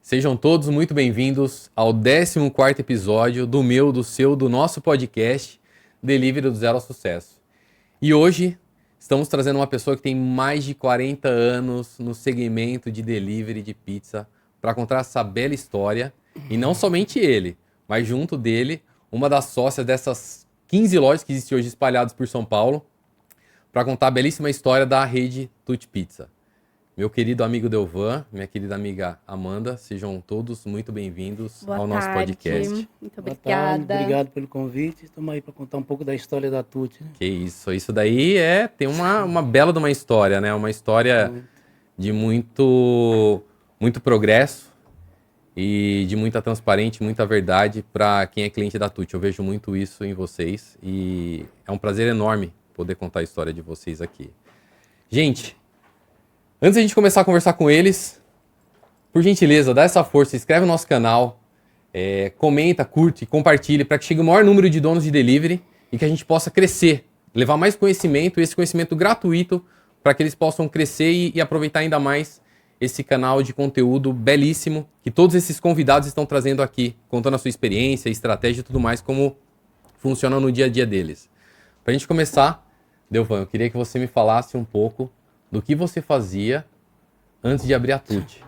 Sejam todos muito bem-vindos ao 14º episódio do meu, do seu, do nosso podcast Delivery do Zero ao Sucesso. E hoje estamos trazendo uma pessoa que tem mais de 40 anos no segmento de delivery de pizza para contar essa bela história. E não somente ele, mas junto dele, uma das sócias dessas 15 lojas que existem hoje espalhadas por São Paulo, para contar a belíssima história da rede Tutti Pizza. Meu querido amigo Delvan, minha querida amiga Amanda, sejam todos muito bem-vindos ao nosso podcast. Muito Boa obrigada. tarde, obrigado pelo convite. Estamos aí para contar um pouco da história da Tutti. Né? Que isso daí tem uma bela de uma história, né? Uma história de muito progresso e de muita transparência, muita verdade para quem é cliente da Tutti. Eu vejo muito isso em vocês e é um prazer enorme poder contar a história de vocês aqui. Gente, antes de a gente começar a conversar com eles, por gentileza, dá essa força, se inscreve no nosso canal, comenta, curte, compartilhe para que chegue o maior número de donos de delivery e que a gente possa crescer, levar mais conhecimento, esse conhecimento gratuito para que eles possam crescer e aproveitar ainda mais esse canal de conteúdo belíssimo que todos esses convidados estão trazendo aqui, contando a sua experiência, estratégia e tudo mais, como funciona no dia a dia deles. Para a gente começar, Delvan, eu queria que você me falasse um pouco do que você fazia antes de abrir a Tutti.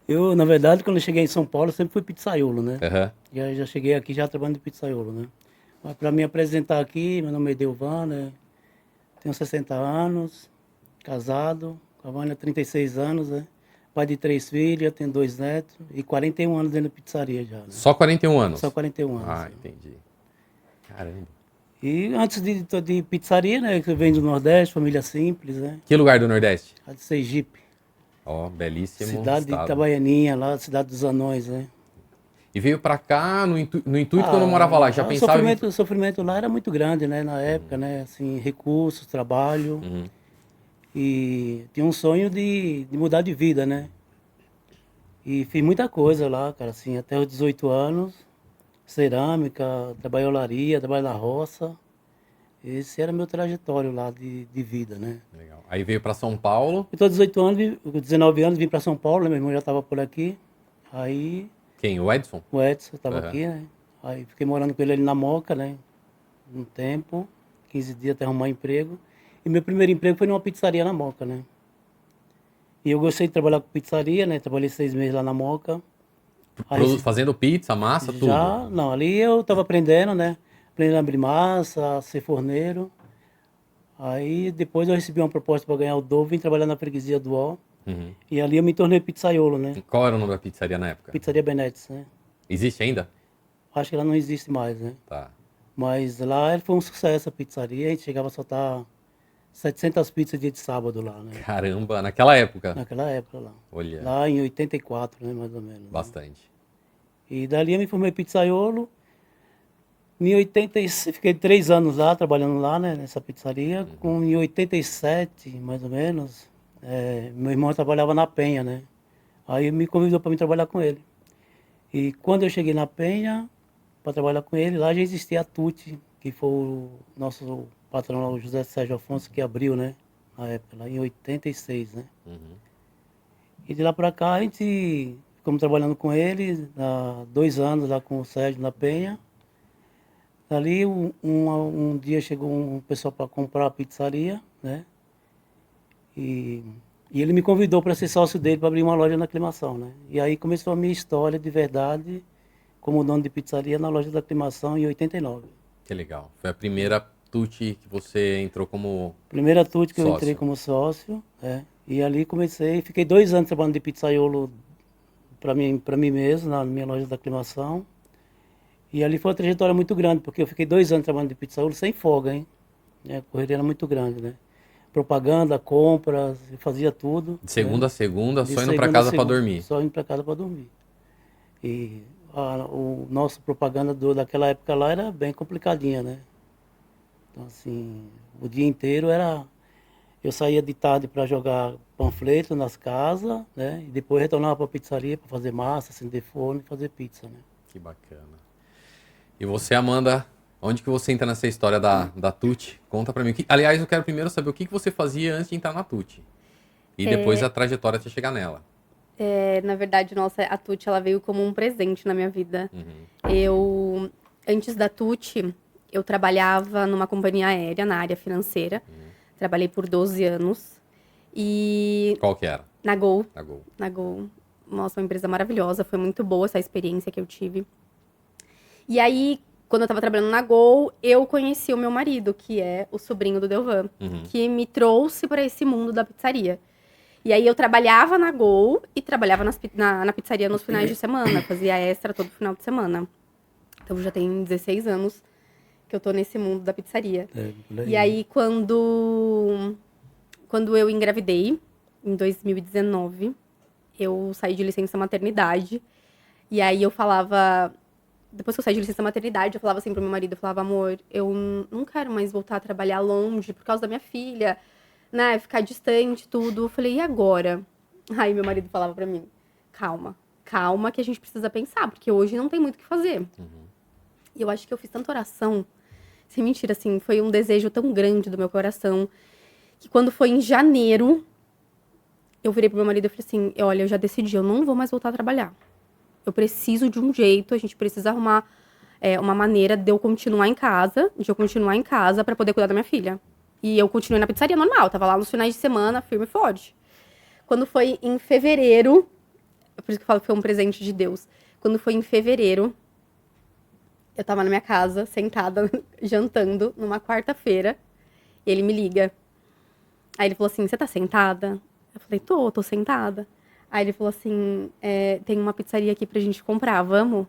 Eu, na verdade, quando eu cheguei em São Paulo, eu sempre fui pizzaiolo, né? Uhum. Já cheguei aqui já trabalhando de pizzaiolo, né? Mas para me apresentar aqui, meu nome é Delvan, né? Tenho 60 anos, casado, com a Vânia 36 anos, né? Pai de 3 filhas, tenho 2 netos e 41 anos dentro da pizzaria já. Né? Só 41 anos? Só 41 anos. Ah, entendi. Caramba. E antes de pizzaria, né? Que eu venho do Nordeste, família simples, né? Que lugar do Nordeste? A de Sergipe. Ó, belíssimo Cidade estado. de Itabaianinha, lá, cidade dos Anões, né? E veio pra cá no intuito quando eu morava lá, já pensava... O sofrimento lá era muito grande, né? Na época, né? Assim, recursos, trabalho. E tinha um sonho de mudar de vida, né? E fiz muita coisa lá, cara, assim, até os 18 anos. Cerâmica, trabalhei em olaria, trabalhei na roça. Esse era meu trajetório lá de vida, né? Legal. Aí veio pra São Paulo. Eu tô 18 anos, com 19 anos, vim para São Paulo, né? Meu irmão já estava por aqui. Aí Quem? O Edson? o Edson estava Uhum. aqui, né? Aí fiquei morando com ele ali na Moca, né? Um tempo, 15 dias até arrumar emprego. E meu primeiro emprego foi numa pizzaria na Moca, né? E eu gostei de trabalhar com pizzaria, né? Trabalhei 6 meses lá na Moca. Aí, Fazendo pizza, massa, tudo? já, não, ali eu estava aprendendo, né? Aprendendo a abrir massa, a ser forneiro. Aí depois eu recebi uma proposta para ganhar o dobro, vim trabalhar na freguesia do Ó. Uhum. E ali eu me tornei pizzaiolo, né? Qual era o nome da pizzaria na época? Pizzaria Benetes, né? Existe ainda? Acho que ela não existe mais, né? Tá. Mas lá foi um sucesso a pizzaria, a gente chegava a soltar 700 pizzas dia de sábado lá, né? Caramba, naquela época? Naquela época lá. Olha, Lá em 84, né, mais ou menos. Né? bastante. E dali eu me formei pizzaiolo. Em 86, fiquei 3 anos lá, trabalhando lá, né, nessa pizzaria. Em 87, mais ou menos, meu irmão trabalhava na Penha, né? Aí me convidou para me trabalhar com ele. E quando eu cheguei na Penha, para trabalhar com ele, lá já existia a Tutti, que foi o nosso patrão lá, o José Sérgio Afonso, que abriu, né? Na época, lá em 86, né? Uhum. E de lá para cá a gente ficamos trabalhando com ele, há 2 anos lá com o Sérgio na Penha. Dali um dia chegou um pessoal para comprar a pizzaria, né? E ele me convidou para ser sócio dele para abrir uma loja na Aclimação, né? E aí começou a minha história de verdade como dono de pizzaria na loja da Aclimação em 89. Que legal. Foi a primeira Tutti que você entrou como... Primeira Tutti que eu Sócio. entrei como sócio, e ali comecei, fiquei 2 anos trabalhando de pizzaiolo para mim mesmo, na minha loja da Aclimação. E ali foi uma trajetória muito grande, porque eu fiquei 2 anos trabalhando de pizzaiolo sem folga, hein? A correria era muito grande, né? Propaganda, compras, eu fazia tudo. De segunda a segunda, De só indo para segunda a casa para segunda, dormir. Só indo para casa para dormir. E o nosso propaganda daquela época lá era bem complicadinha, né? Então, assim, o dia inteiro era... Eu saía de tarde para jogar panfleto nas casas, né? E depois retornava para a pizzaria para fazer massa, acender forno e fazer pizza, né? Que bacana. E você, Amanda, onde que você entra nessa história da Tutti? Conta pra mim. Aliás, eu quero primeiro saber o que você fazia antes de entrar na Tutti. E depois a trajetória até chegar nela. Na verdade, nossa, a Tuti, ela veio como um presente na minha vida. Antes da Tuti, eu trabalhava numa companhia aérea, na área financeira. Trabalhei por 12 anos. E Qual que era? na Gol. Na Gol. Nossa, uma empresa maravilhosa. Foi muito boa essa experiência que eu tive. E aí, quando eu tava trabalhando na Gol, eu conheci o meu marido, que é o sobrinho do Delvan, que me trouxe para esse mundo da pizzaria. E aí eu trabalhava na Gol e trabalhava na pizzaria nos finais de semana, fazia extra todo final de semana. Então já tem 16 anos que eu tô nesse mundo da pizzaria. E aí quando eu engravidei, em 2019, eu saí de licença maternidade. E aí eu falava... Depois que eu saí de licença maternidade, eu falava assim pro meu marido, eu falava, amor, eu não quero mais voltar a trabalhar longe por causa da minha filha, né, ficar distante, tudo. Eu falei, e agora? Aí meu marido falava pra mim, calma que a gente precisa pensar, porque hoje não tem muito o que fazer. E eu acho que eu fiz tanta oração, sem mentira, assim, foi um desejo tão grande do meu coração, que quando foi em janeiro, eu virei pro meu marido e falei assim, olha, eu já decidi, eu não vou mais voltar a trabalhar. Eu preciso de um jeito, a gente precisa arrumar uma maneira de eu continuar em casa, pra poder cuidar da minha filha. E eu continuei na pizzaria normal, tava lá nos finais de semana, firme e forte. Quando foi em fevereiro, por isso que eu falo que foi um presente de Deus. Quando foi em fevereiro, eu tava na minha casa, sentada, jantando, numa quarta-feira, e ele me liga. Aí ele falou assim, você tá sentada? Eu falei, tô sentada. Aí ele falou assim, tem uma pizzaria aqui pra gente comprar, vamos?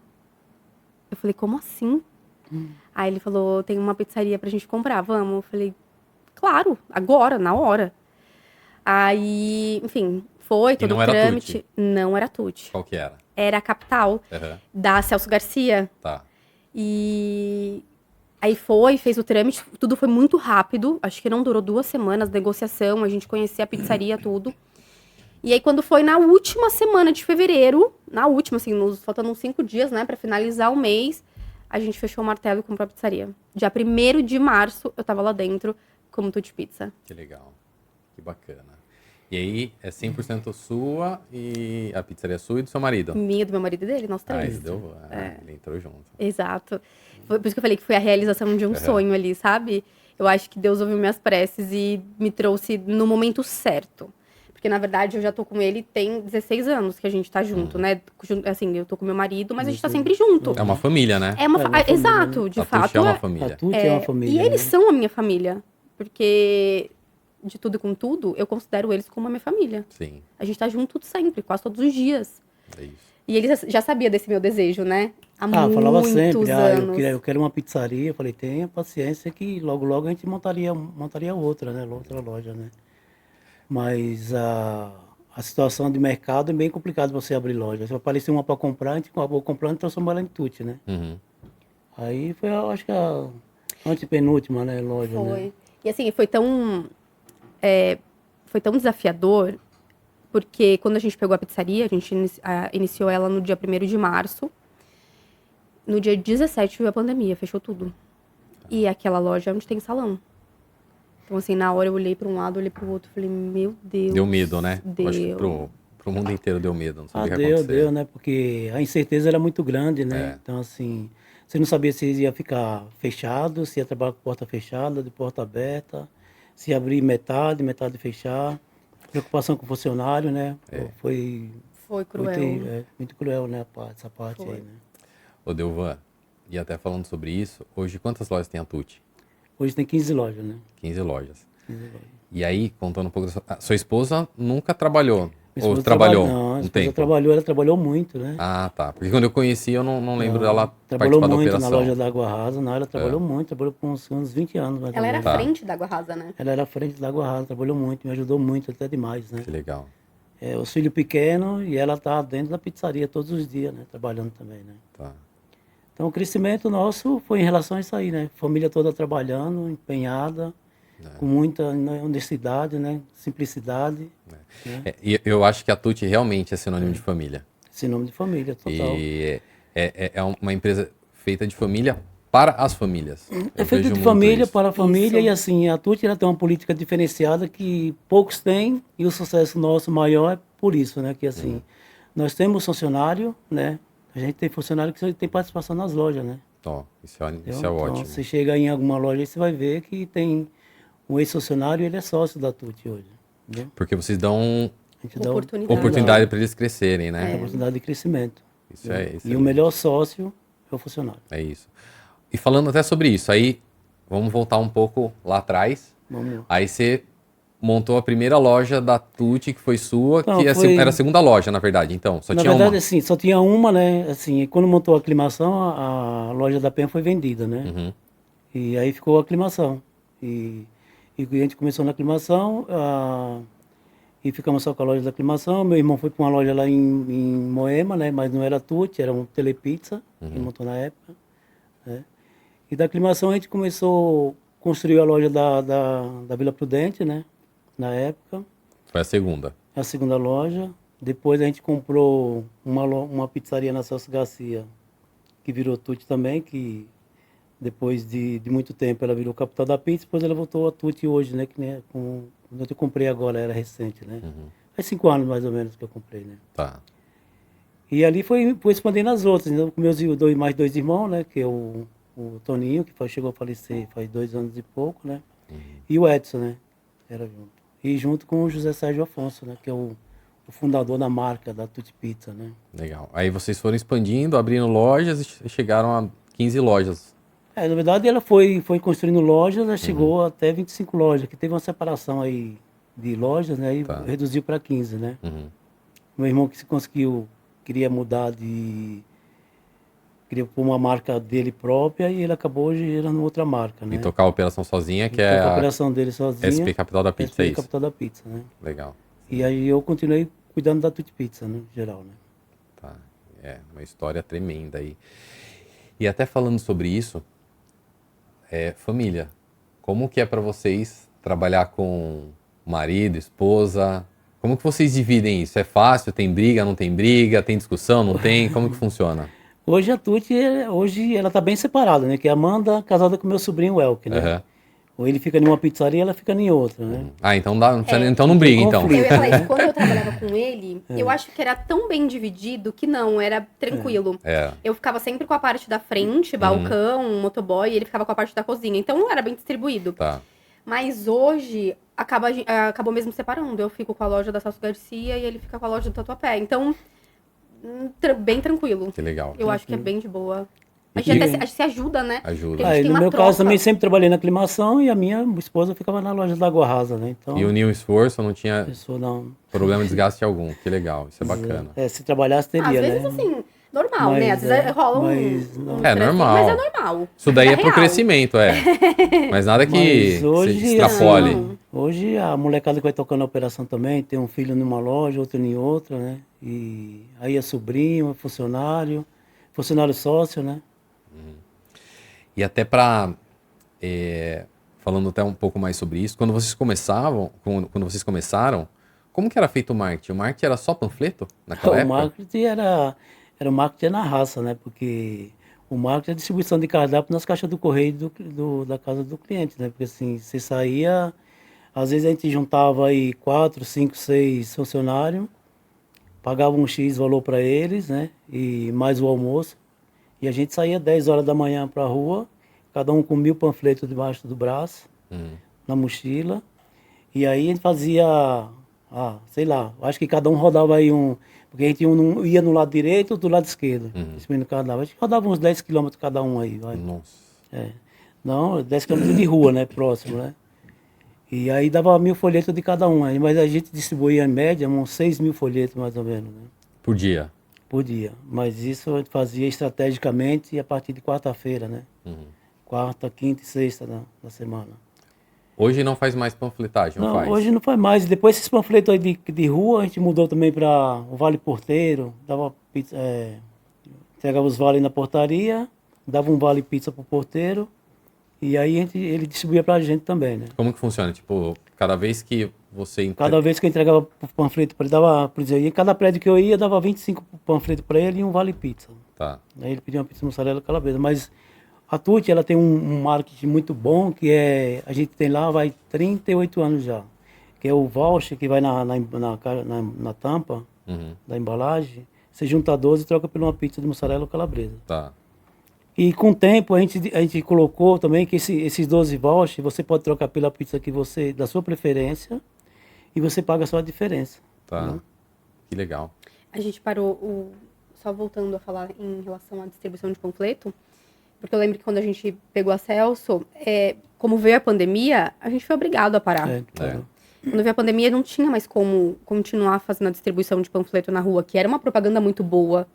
Eu falei, como assim? Aí ele falou, tem uma pizzaria pra gente comprar, vamos? Eu falei, claro, agora, na hora. Aí, enfim, foi todo o trâmite. Não era Tuti. Qual que era? Era a Capital, da Celso Garcia. Tá. E aí fez o trâmite, tudo foi muito rápido, acho que não durou 2 semanas, negociação, a gente conhecia a pizzaria, tudo. E aí, quando foi na última semana de fevereiro, assim, faltando uns 5 dias, né, pra finalizar o mês, a gente fechou o martelo e comprou a pizzaria. Dia 1º de março, eu tava lá dentro como Tuti Pizza. Que legal. Que bacana. E aí, é 100% sua e a pizzaria é sua e do seu marido? Minha, do meu marido e dele, nós 3. Ele entrou junto. Exato. Por isso que eu falei que foi a realização de um sonho ali, sabe? Eu acho que Deus ouviu minhas preces e me trouxe no momento certo. Porque, na verdade, eu já tô com ele tem 16 anos que a gente tá junto, né? Assim, eu tô com meu marido, mas a gente tá sempre junto. É uma família, né? Exato, né? De fato. É uma família. A Tuti é uma família. E eles são a minha família. Porque, de tudo e com tudo, eu considero eles como a minha família. Sim. A gente tá junto sempre, quase todos os dias. É isso. E eles já sabiam desse meu desejo, né? Falava sempre, anos. eu quero uma pizzaria. Eu falei, tenha paciência que logo a gente montaria outra, né? Outra loja, né? Mas a situação de mercado é bem complicado você abrir loja. Se aparecer uma para comprar, a gente acabou comprando e transformou ela em Tuti, né? Aí foi, eu acho que a antepenúltima, né, loja, Foi. né? E assim, foi tão desafiador, porque quando a gente pegou a pizzaria, a gente iniciou ela no dia 1º de março. No dia 17 veio a pandemia, fechou tudo. E aquela loja é onde tem salão. Então, assim, na hora eu olhei para um lado, olhei para o outro, falei, meu Deus. Deu medo, né? Deu. Acho que pro mundo inteiro deu medo, não sabia o que ia acontecer. Deu, né? Porque a incerteza era muito grande, né? Então, assim, você não sabia se ia ficar fechado, se ia trabalhar com porta fechada, de porta aberta, se ia abrir metade fechar. Preocupação com o funcionário, né? Foi cruel. Muito cruel, né? Essa parte aí, né? Ô, Delvan, e até falando sobre isso, hoje quantas lojas tem a Tuti? Hoje tem 15 lojas, né? 15 lojas. 15 lojas. E aí, contando um pouco da sua esposa nunca trabalhou? Ou trabalhou não, um tempo? Ela trabalhou muito, né? Ah, tá. Porque quando eu conheci, eu não lembro dela trabalhou participar da muito operação. na loja da Água Rasa. Não, ela trabalhou muito, trabalhou por uns 20 anos. Mais Ela ou era menos. à frente da Água Rasa, né? Ela era à frente da Água Rasa, trabalhou muito, me ajudou muito, até demais, né? Que legal. Os filhos pequenos e ela tá dentro da pizzaria todos os dias, né? Trabalhando também, né? Tá. Então o crescimento nosso foi em relação a isso aí, né? Família toda trabalhando, empenhada, com muita honestidade, né? Simplicidade. Né? E eu acho que a Tuti realmente é sinônimo de família. Sinônimo de família, total. E é uma empresa feita de família para as famílias. É feita de família para a família. Isso. E assim, a Tuti ela tem uma política diferenciada que poucos têm e o sucesso nosso maior é por isso, né? Que assim, Nós temos funcionário, né? A gente tem funcionário que tem participação nas lojas, né? Ó, isso é Então, ótimo. você chega em alguma loja e você vai ver que tem um ex-funcionário e ele é sócio da TUT hoje. Entendeu? Porque vocês dão A gente dá oportunidade para eles crescerem, né? oportunidade de crescimento. Isso é isso. E o melhor sócio é o funcionário. É isso. E falando até sobre isso, aí vamos voltar um pouco lá atrás. Vamos lá. Aí você montou a primeira loja da Tutti, que foi sua, Não, que era a segunda loja, na verdade. Então, só Na tinha verdade, uma. assim, só tinha uma, né? Assim, e quando montou a aclimação, a loja da Penha foi vendida, né? Uhum. E aí ficou a aclimação. E a gente começou na aclimação, e ficamos só com a loja da aclimação. Meu irmão foi para uma loja lá em Moema, né? Mas não era Tutti, era um Telepizza, que ele montou na época. Né? E da aclimação a gente começou a construir a loja da Vila Prudente, né? Na época, Foi a segunda. a segunda loja. Depois a gente comprou uma pizzaria na Celso Garcia, que virou Tutti também, que depois de muito tempo ela virou capital da pizza, depois ela voltou a Tutti hoje, né? Que né, quando eu comprei agora, era recente, né? Faz 5 anos mais ou menos que eu comprei, né? Tá. E ali foi expandindo as outras, então, com meus mais 2 irmãos, né? Que é o Toninho, que chegou a falecer faz 2 anos e pouco, né? E o Edson, né? Era junto. E junto com o José Sérgio Afonso, né? Que é o fundador da marca, da Tutti Pizza, né? Legal. Aí vocês foram expandindo, abrindo lojas e chegaram a 15 lojas. Na verdade, ela foi construindo lojas, ela chegou até 25 lojas, que teve uma separação aí de lojas, né? E reduziu para 15, né? Meu irmão que se conseguiu, queria mudar queria pôr uma marca dele própria e ele acabou gerando outra marca, né? E tocar a operação sozinha, que Então, é a a operação dele sozinha. SP Capital da Pizza, SP é isso? Capital da Pizza, né? Legal. E aí eu continuei cuidando da Tutti Pizza, né? Geral, né? Tá. É, uma história tremenda aí. E até falando sobre isso, família. Como que é para vocês trabalhar com marido, esposa? Como que vocês dividem isso? É fácil? Tem briga, não tem briga? Tem discussão, não tem? Como que funciona? Hoje a Tutti, hoje ela tá bem separada, né? Que é a Amanda casada com meu sobrinho Elke, né? Aham. Ou ele fica em uma pizzaria, ela fica em outra, né? Ah, então não precisa, então não briga, então. conflito. Eu ia falar isso, quando eu trabalhava com ele, eu acho que era tão bem dividido que não, era tranquilo. É. Eu ficava sempre com a parte da frente, balcão, motoboy, e ele ficava com a parte da cozinha. Então era bem distribuído. Tá. Mas hoje, acabou mesmo separando. Eu fico com a loja da Celso Garcia e ele fica com a loja do Tatuapé. Então, bem tranquilo. Que legal. Eu acho que é bem de boa. A gente até se ajuda, né? Ajuda. Porque a gente tem no uma meu troca. caso também sempre trabalhei na aclimação e a minha esposa ficava na loja da Água Rasa, né? Então, E uniu o esforço, não a tinha pessoa não... problema de desgaste algum. Que legal, isso é bacana. se trabalhasse teria, Às vezes, né? assim, normal, né? Às Mas, vezes rola mas um não. É estressinho, normal. Mas é normal. Isso daí é real. pro crescimento, Mas nada que Mas hoje, se extrapole. assim, Hoje a molecada que vai tocando a operação também, tem um filho numa loja, outro em outra, né? E aí é sobrinho, é funcionário sócio, né? E até para falando até um pouco mais sobre isso, quando vocês começaram, como que era feito o marketing? O marketing era só panfleto naquela O época? marketing era o marketing na raça, né? Porque o marketing é a distribuição de cardápio nas caixas do correio da casa do cliente, né? Porque assim, você saía, às vezes a gente juntava aí 4, 5, 6 funcionários, pagava um X valor para eles, né? E mais o almoço. E a gente saía 10 horas da manhã para a rua, cada um com 1000 panfletos debaixo do braço, na mochila. E aí a gente fazia, sei lá, acho que cada um rodava aí porque a gente ia no lado direito ou do lado esquerdo, distribuindo cardápio. A gente rodava uns 10 quilômetros cada um aí, vai. Nossa. Não, 10 quilômetros de rua, né, próximo, né? E aí dava 1000 folhetos de cada um, aí, mas a gente distribuía em média uns 6.000 folhetos mais ou menos, né? Por dia. Por dia. Mas isso a gente fazia estrategicamente a partir de quarta-feira, né? Quarta, quinta e sexta da semana. Hoje não faz mais panfletagem, não faz? Hoje não faz mais. Depois esses panfletos aí de rua, a gente mudou também para o Vale Porteiro, dava pizza, entregava os vales na portaria, dava um vale pizza pro porteiro, e aí ele distribuía pra gente também, né? Como que funciona? Tipo, cada vez que você... Cada vez que eu entregava o panfleto para ele, dava, por exemplo, em cada prédio que eu ia, dava 25 panfletos para ele e um vale pizza. Tá. Aí ele pedia uma pizza mussarela calabresa. Mas a Tutti, ela tem um marketing muito bom, que a gente tem lá, vai 38 anos já. Que é o voucher que vai na tampa, da embalagem, você junta 12 e troca por uma pizza de mussarela ou calabresa. Tá. E com o tempo a gente colocou também que esses 12 vouchers você pode trocar pela pizza que você, da sua preferência, e você paga só a diferença. Tá. Né? Que legal. A gente parou, só voltando a falar em relação à distribuição de panfleto, porque eu lembro que quando a gente pegou a Celso, como veio a pandemia, a gente foi obrigado a parar. Quando veio a pandemia, não tinha mais como continuar fazendo a distribuição de panfleto na rua, que era uma propaganda muito boa,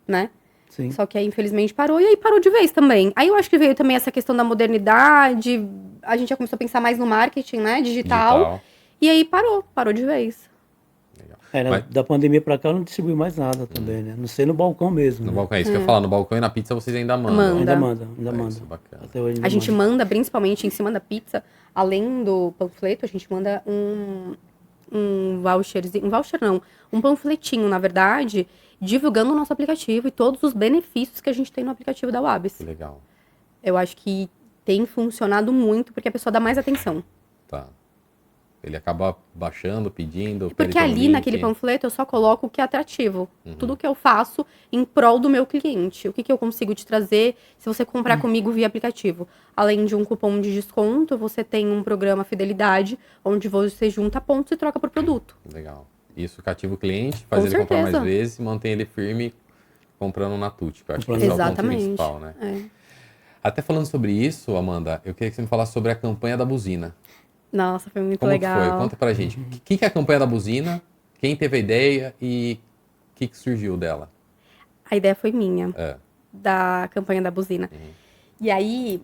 né? Sim. Só que aí, infelizmente, parou, e aí parou de vez também. Aí eu acho que veio também essa questão da modernidade, a gente já começou a pensar mais no marketing, né, digital. E aí parou de vez. Legal. Da pandemia pra cá eu não distribui mais nada também, né? Não sei no balcão mesmo. No né? balcão, é isso que eu ia falar, no balcão e na pizza vocês ainda mandam. Manda. Ainda manda. Isso, bacana. Até hoje ainda A gente manda, principalmente em cima da pizza, além do panfleto, a gente manda um voucherzinho, um panfletinho, na verdade, divulgando o nosso aplicativo e todos os benefícios que a gente tem no aplicativo da Wabis. Que legal. Eu acho que tem funcionado muito porque a pessoa dá mais atenção. Tá. Ele acaba baixando, pedindo. Porque ali naquele panfleto eu só coloco o que é atrativo. Tudo que eu faço em prol do meu cliente. O que eu consigo te trazer se você comprar comigo via aplicativo. Além de um cupom de desconto, você tem um programa Fidelidade, onde você junta pontos e troca por produto. Legal. Isso cativa o cliente, faz Com ele comprar certeza. mais vezes e mantém ele firme comprando na Tuti, que eu acho que esse é o ponto Exatamente. principal, né? É. Até falando sobre isso, Amanda, eu queria que você me falasse sobre a campanha da buzina. Nossa, foi muito Como legal. que foi? Conta pra gente. O que é a campanha da buzina? Quem teve a ideia e o que surgiu dela? A ideia foi minha, É. da campanha da buzina. E aí,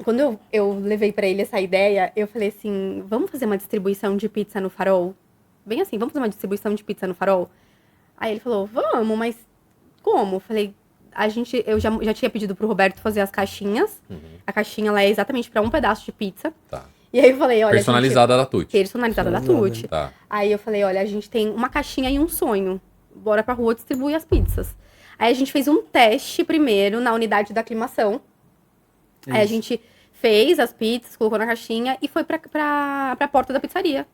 quando eu levei pra ele essa ideia, eu falei assim, vamos fazer uma distribuição de pizza no Farol? Bem assim, vamos fazer uma distribuição de pizza no Farol? Aí ele falou, vamos, mas como? Eu falei, eu já tinha pedido pro Roberto fazer as caixinhas. A caixinha, ela é exatamente pra um pedaço de pizza. Tá. E aí eu falei, olha... Personalizada da Tuti. Personalizada da Tuti. Tá. Aí eu falei, olha, a gente tem uma caixinha e um sonho. Bora pra rua distribuir as pizzas. Aí a gente fez um teste primeiro na unidade da aclimação. Aí a gente fez as pizzas, colocou na caixinha e foi pra porta da pizzaria.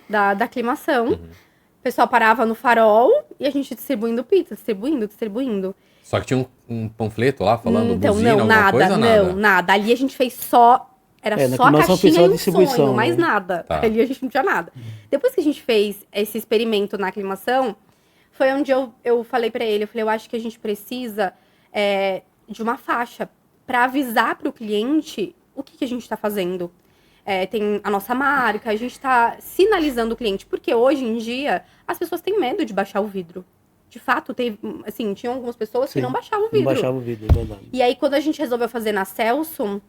Da aclimação. O pessoal parava no Farol e a gente distribuindo pizza, distribuindo. Só que tinha um panfleto lá falando Então, buzina, não, alguma nada, coisa? não, nada. Ali a gente fez só... Era na só a aclimação fez caixinha só a e um distribuição, sonho, mais né? nada. Tá. Ali a gente não tinha nada. Depois que a gente fez esse experimento na aclimação, foi onde eu falei pra ele, eu acho que a gente precisa de uma faixa pra avisar pro cliente o que a gente tá fazendo. Tem a nossa marca, a gente tá sinalizando o cliente. Porque hoje em dia, as pessoas têm medo de baixar o vidro. De fato, tinham algumas pessoas que não baixavam o vidro. Não baixava o vidro, é verdade. E aí, quando a gente resolveu fazer na Celso,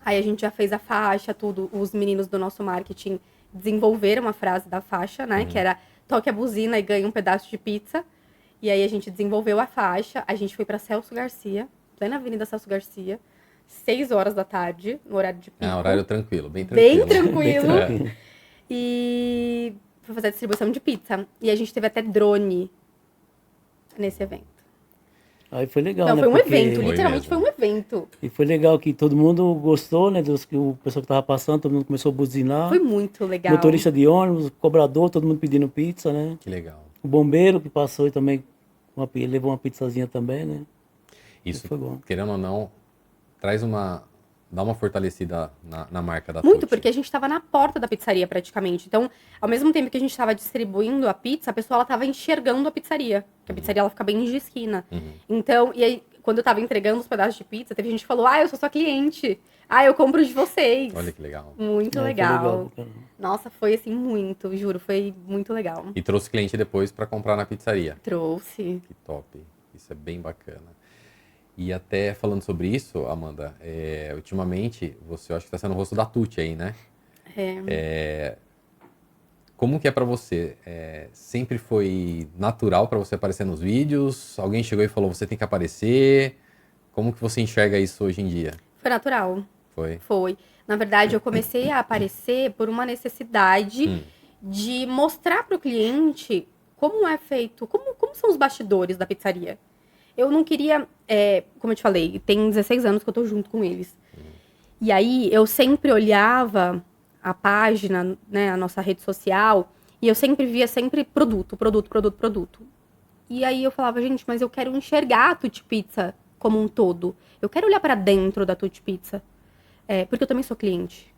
aí a gente já fez a faixa, tudo. Os meninos do nosso marketing desenvolveram a frase da faixa, né? Que era, toque a buzina e ganhe um pedaço de pizza. E aí a gente desenvolveu a faixa. A gente foi pra Celso Garcia, plena Avenida Celso Garcia, 6 horas da tarde, no horário de pico. Horário tranquilo, bem tranquilo. Bem tranquilo. É. E foi fazer a distribuição de pizza. E a gente teve até drone nesse evento. Aí foi legal, Então, né? foi um porque- evento, Foi literalmente mesmo. foi um evento. E foi legal que todo mundo gostou, né? O pessoal que tava passando, todo mundo começou a buzinar. Foi muito legal. Motorista de ônibus, cobrador, todo mundo pedindo pizza, né? Que legal. O bombeiro que passou e também levou uma pizzazinha também, né? Isso, Foi bom. querendo ou não, dá uma fortalecida na marca da Muito, Tuti. porque a gente estava na porta da pizzaria praticamente. Então, ao mesmo tempo que a gente estava distribuindo a pizza, a pessoa estava enxergando a pizzaria. Porque a pizzaria ela fica bem de esquina. Então, e aí, quando eu estava entregando os pedaços de pizza, teve gente que falou, eu sou sua cliente. Eu compro de vocês. Olha que legal. Muito Foi legal. cara. Nossa, foi assim, muito, juro, foi muito legal. E trouxe cliente depois para comprar na pizzaria. Trouxe. Que top. Isso é bem bacana. E até falando sobre isso, Amanda, ultimamente você, eu acho que está sendo o rosto da Tuti aí, né? Como que é para você? Sempre foi natural para você aparecer nos vídeos? Alguém chegou e falou, você tem que aparecer? Como que você enxerga isso hoje em dia? Foi natural. Foi? Foi. Na verdade, eu comecei a aparecer por uma necessidade de mostrar para o cliente como é feito, como são os bastidores da pizzaria. Eu não queria, como eu te falei, tem 16 anos que eu tô junto com eles. E aí, eu sempre olhava a página, né, a nossa rede social, E eu sempre via produto, produto, produto, produto. E aí eu falava, gente, mas eu quero enxergar a Tutti Pizza como um todo. Eu quero olhar pra dentro da Tutti Pizza. Porque eu também sou cliente.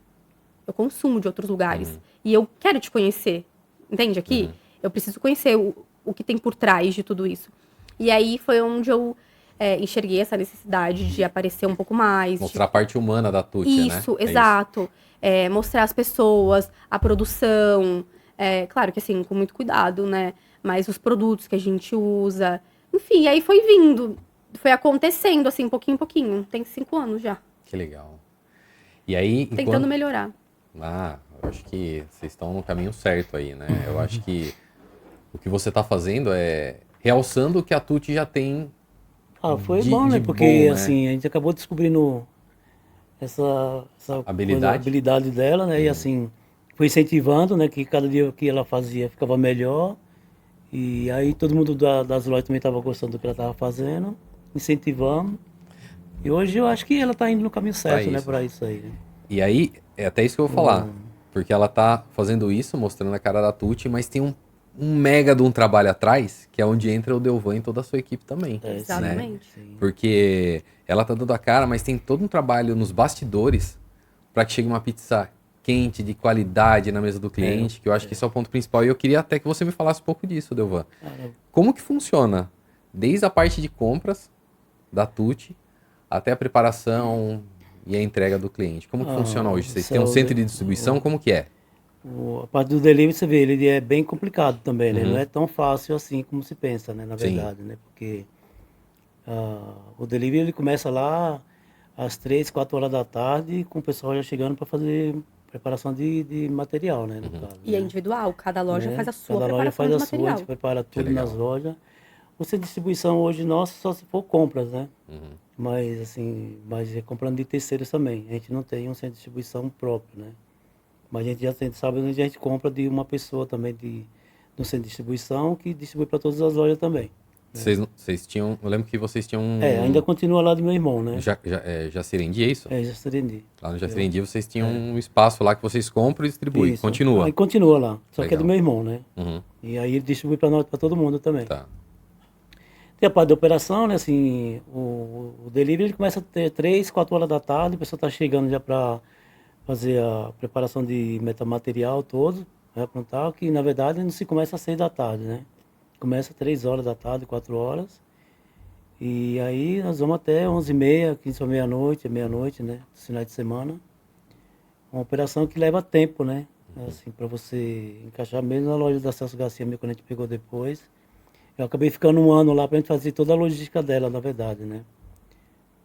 Eu consumo de outros lugares. E eu quero te conhecer. Entende aqui? Eu preciso conhecer o que tem por trás de tudo isso. E aí foi onde eu enxerguei essa necessidade de aparecer um pouco mais. Mostrar a parte humana da Tutti, né? Isso, exato. Mostrar as pessoas, a produção. Claro que assim, com muito cuidado, né? Mas os produtos que a gente usa. Enfim, aí foi vindo. Foi acontecendo, assim, pouquinho em pouquinho. Tem 5 anos já. Que legal. E aí... Tentando melhorar. Eu acho que vocês estão no caminho certo aí, né? Eu acho que o que você está fazendo é realçando o que a Tutti já tem. Foi bom, né? Porque, bom, assim, a gente acabou descobrindo essa habilidade dela, né? E, assim, foi incentivando, né? Que cada dia que ela fazia ficava melhor. E aí todo mundo das lojas também estava gostando do que ela estava fazendo. Incentivamos. E hoje eu acho que ela está indo no caminho certo, né? Para isso aí, né? E aí, é até isso que eu vou falar. Porque ela tá fazendo isso, mostrando a cara da Tutti, mas tem um mega de um trabalho atrás, que é onde entra o Delvan e toda a sua equipe também. Exatamente. Né? Porque ela tá dando a cara, mas tem todo um trabalho nos bastidores para que chegue uma pizza quente, de qualidade na mesa do cliente, que eu acho que esse é o ponto principal. E eu queria até que você me falasse um pouco disso, Delvan. Como que funciona? Desde a parte de compras da Tutti até a preparação e a entrega do cliente. Como que funciona hoje? Vocês têm um centro de distribuição? Como que é? A parte do delivery, você vê, ele é bem complicado também, né? Não é tão fácil assim como se pensa, né? Na verdade, né? Porque o delivery, ele começa lá às 3, 4 horas da tarde, com o pessoal já chegando para fazer preparação de material, né? No caso, E é individual, cada loja faz a sua cada loja preparação faz de a sua, a material. gente prepara tudo nas lojas. O centro de distribuição hoje nosso só se for compras, né? Mas assim, é comprando de terceiros também. A gente não tem um centro de distribuição próprio, né? Mas a gente já sabe onde a gente compra de uma pessoa também do centro de distribuição que distribui para todas as lojas também. Vocês tinham, eu lembro que vocês tinham ainda continua lá do meu irmão, né? Jacirendi, é isso? Jacirendi. Lá no Jacirendi vocês tinham um espaço lá que vocês compram e distribuem. Isso. Continua. Aí continua lá, só que é do meu irmão, né? E aí ele distribui para nós, para todo mundo também. Tá. Tem a parte da operação, né? Assim, o delivery ele começa a ter 3, 4 horas da tarde, a pessoa está chegando já para fazer a preparação de metamaterial todo, né, aprontar, que na verdade não se começa às 6 da tarde, né? Começa às 3 horas da tarde, 4 horas. E aí nós vamos até 11h30, 15 para meia-noite, né? Nos finais de semana. Uma operação que leva tempo, né? Assim, para você encaixar mesmo na loja da Celso Garcia, mesmo quando a gente pegou depois. Eu acabei ficando 1 ano lá para a gente fazer toda a logística dela, na verdade, né?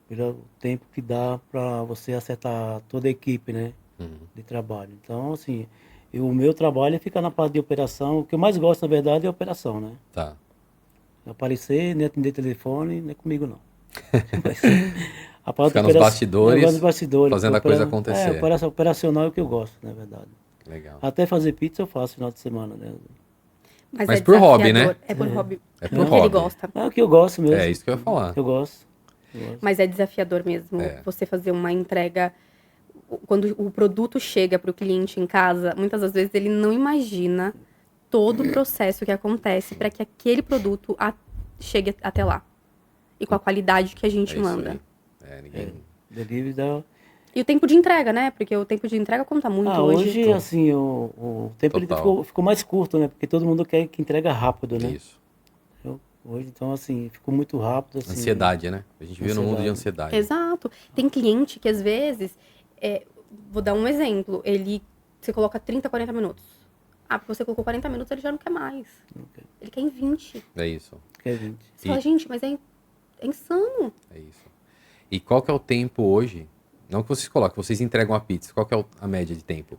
Pelo tempo que dá para você acertar toda a equipe, né? De trabalho. Então, assim, o meu trabalho é ficar na parte de operação. O que eu mais gosto, na verdade, é a operação, né? Tá. Aparecer, nem atender telefone, não é comigo, não. A parte Ficar nos bastidores, fazendo a coisa acontecer. Operacional é o que eu gosto, na verdade. Legal. Até fazer pizza eu faço no final de semana, né? Mas por hobby, né? É por hobby. É por Porque hobby. ele gosta. É o que eu gosto mesmo. É isso que eu ia falar. Eu gosto. Mas é desafiador mesmo você fazer uma entrega. Quando o produto chega para o cliente em casa, muitas das vezes ele não imagina todo o processo que acontece para que aquele produto chegue até lá. E com a qualidade que a gente manda. Delivery dá... E o tempo de entrega, né? Porque o tempo de entrega conta muito hoje. Hoje, assim, o tempo ele ficou mais curto, né? Porque todo mundo quer que entrega rápido, né? Isso. Hoje, então, assim, ficou muito rápido. Assim, ansiedade, né? A gente vive num mundo de ansiedade. Exato. Tem cliente que, às vezes, vou dar um exemplo, você coloca 30, 40 minutos. Você colocou 40 minutos, ele já não quer mais. Ele quer em 20. É isso. Quer 20. Você fala, gente, mas é insano. É isso. E qual que é o tempo hoje? Não que vocês colocam, vocês entregam a pizza. Qual que é a média de tempo?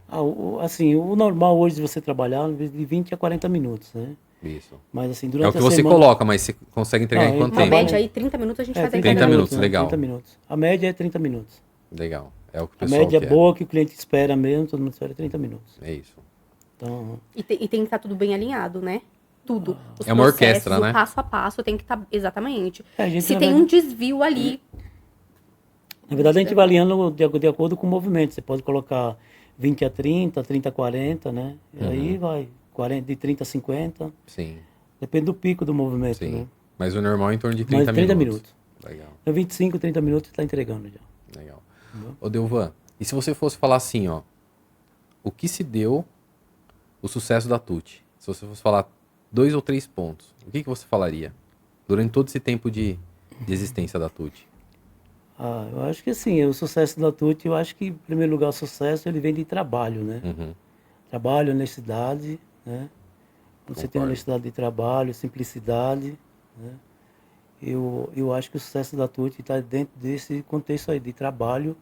Assim, o normal hoje de você trabalhar de 20 a 40 minutos, né? Isso. Mas assim, durante é o que você coloca, mas você consegue entregar em quanto tempo? A média aí, 30 minutos a gente faz a entrega. 30 minutos, legal. 30 minutos. A média é 30 minutos. Legal. É o que o pessoal quer. A média quer. boa que o cliente espera mesmo, todo mundo espera 30 minutos. É isso. Então... E tem que estar tudo bem alinhado, né? Tudo. Os uma orquestra, né? O passo a passo tem que estar exatamente. Se na tem um desvio ali... Na verdade, a gente vai alinhando de acordo com o movimento. Você pode colocar 20 a 30, 30 a 40, né? E aí vai de 30 a 50. Sim, Depende do pico do movimento, sim. né? Mas o normal é em torno de 30 Mas 30 minutos. minutos. Legal, Então 25, 30 minutos está entregando já. legal. Uhum. Ô, Delvan, e se você fosse falar assim, ó, o que se deu o sucesso da Tuti? Se você fosse falar 2 ou 3 pontos, o que você falaria durante todo esse tempo de existência da Tuti? Ah, eu acho que assim, o sucesso da Tuti, eu acho que, em primeiro lugar, o sucesso ele vem de trabalho, né? Uhum, Trabalho, honestidade, né? Quando você tem Concordo. honestidade de trabalho, simplicidade, né? Eu acho que o sucesso da Tuti está dentro desse contexto aí de trabalho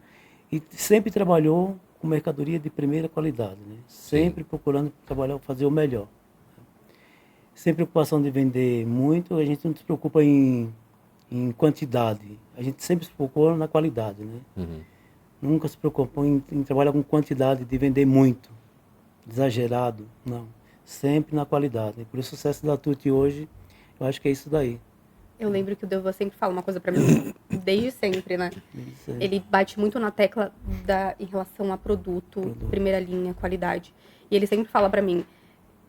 e sempre trabalhou com mercadoria de primeira qualidade, né? Sempre procurando trabalhar, fazer o melhor. Sem preocupação de vender muito, a gente não se preocupa em quantidade. A gente sempre se preocupa na qualidade, né? Uhum. Nunca se preocupou em trabalhar com quantidade, de vender muito, exagerado, não. Sempre na qualidade. Por isso o sucesso da Tuti hoje, eu acho que é isso daí. Eu lembro que o Delvan sempre fala uma coisa pra mim, desde sempre, né? Isso aí. Ele bate muito na tecla em relação a produto, primeira linha, qualidade. E ele sempre fala pra mim,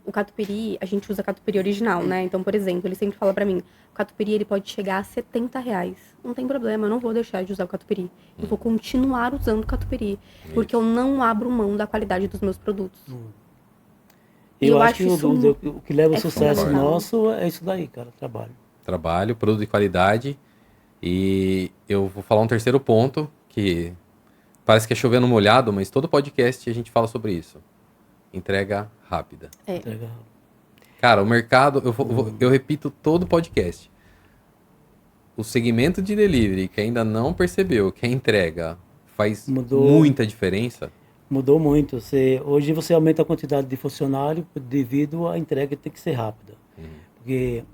o catupiry, a gente usa catupiry original, né? Então, por exemplo, ele sempre fala pra mim, o catupiry ele pode chegar a R$70. Não tem problema, eu não vou deixar de usar o catupiry. Eu vou continuar usando o catupiry, porque eu não abro mão da qualidade dos meus produtos. E Eu acho que o que leva ao é sucesso fundamental. nosso é isso daí, cara, trabalho. Trabalho, produto de qualidade. E eu vou falar um terceiro ponto, que parece que é chovendo molhado, mas todo podcast a gente fala sobre isso. Entrega rápida. Entrega. Cara, o mercado, eu repito todo podcast. O segmento de delivery que ainda não percebeu que a entrega faz Mudou. muita diferença. Mudou muito. Hoje você aumenta a quantidade de funcionário devido à entrega que tem que ser rápida. Porque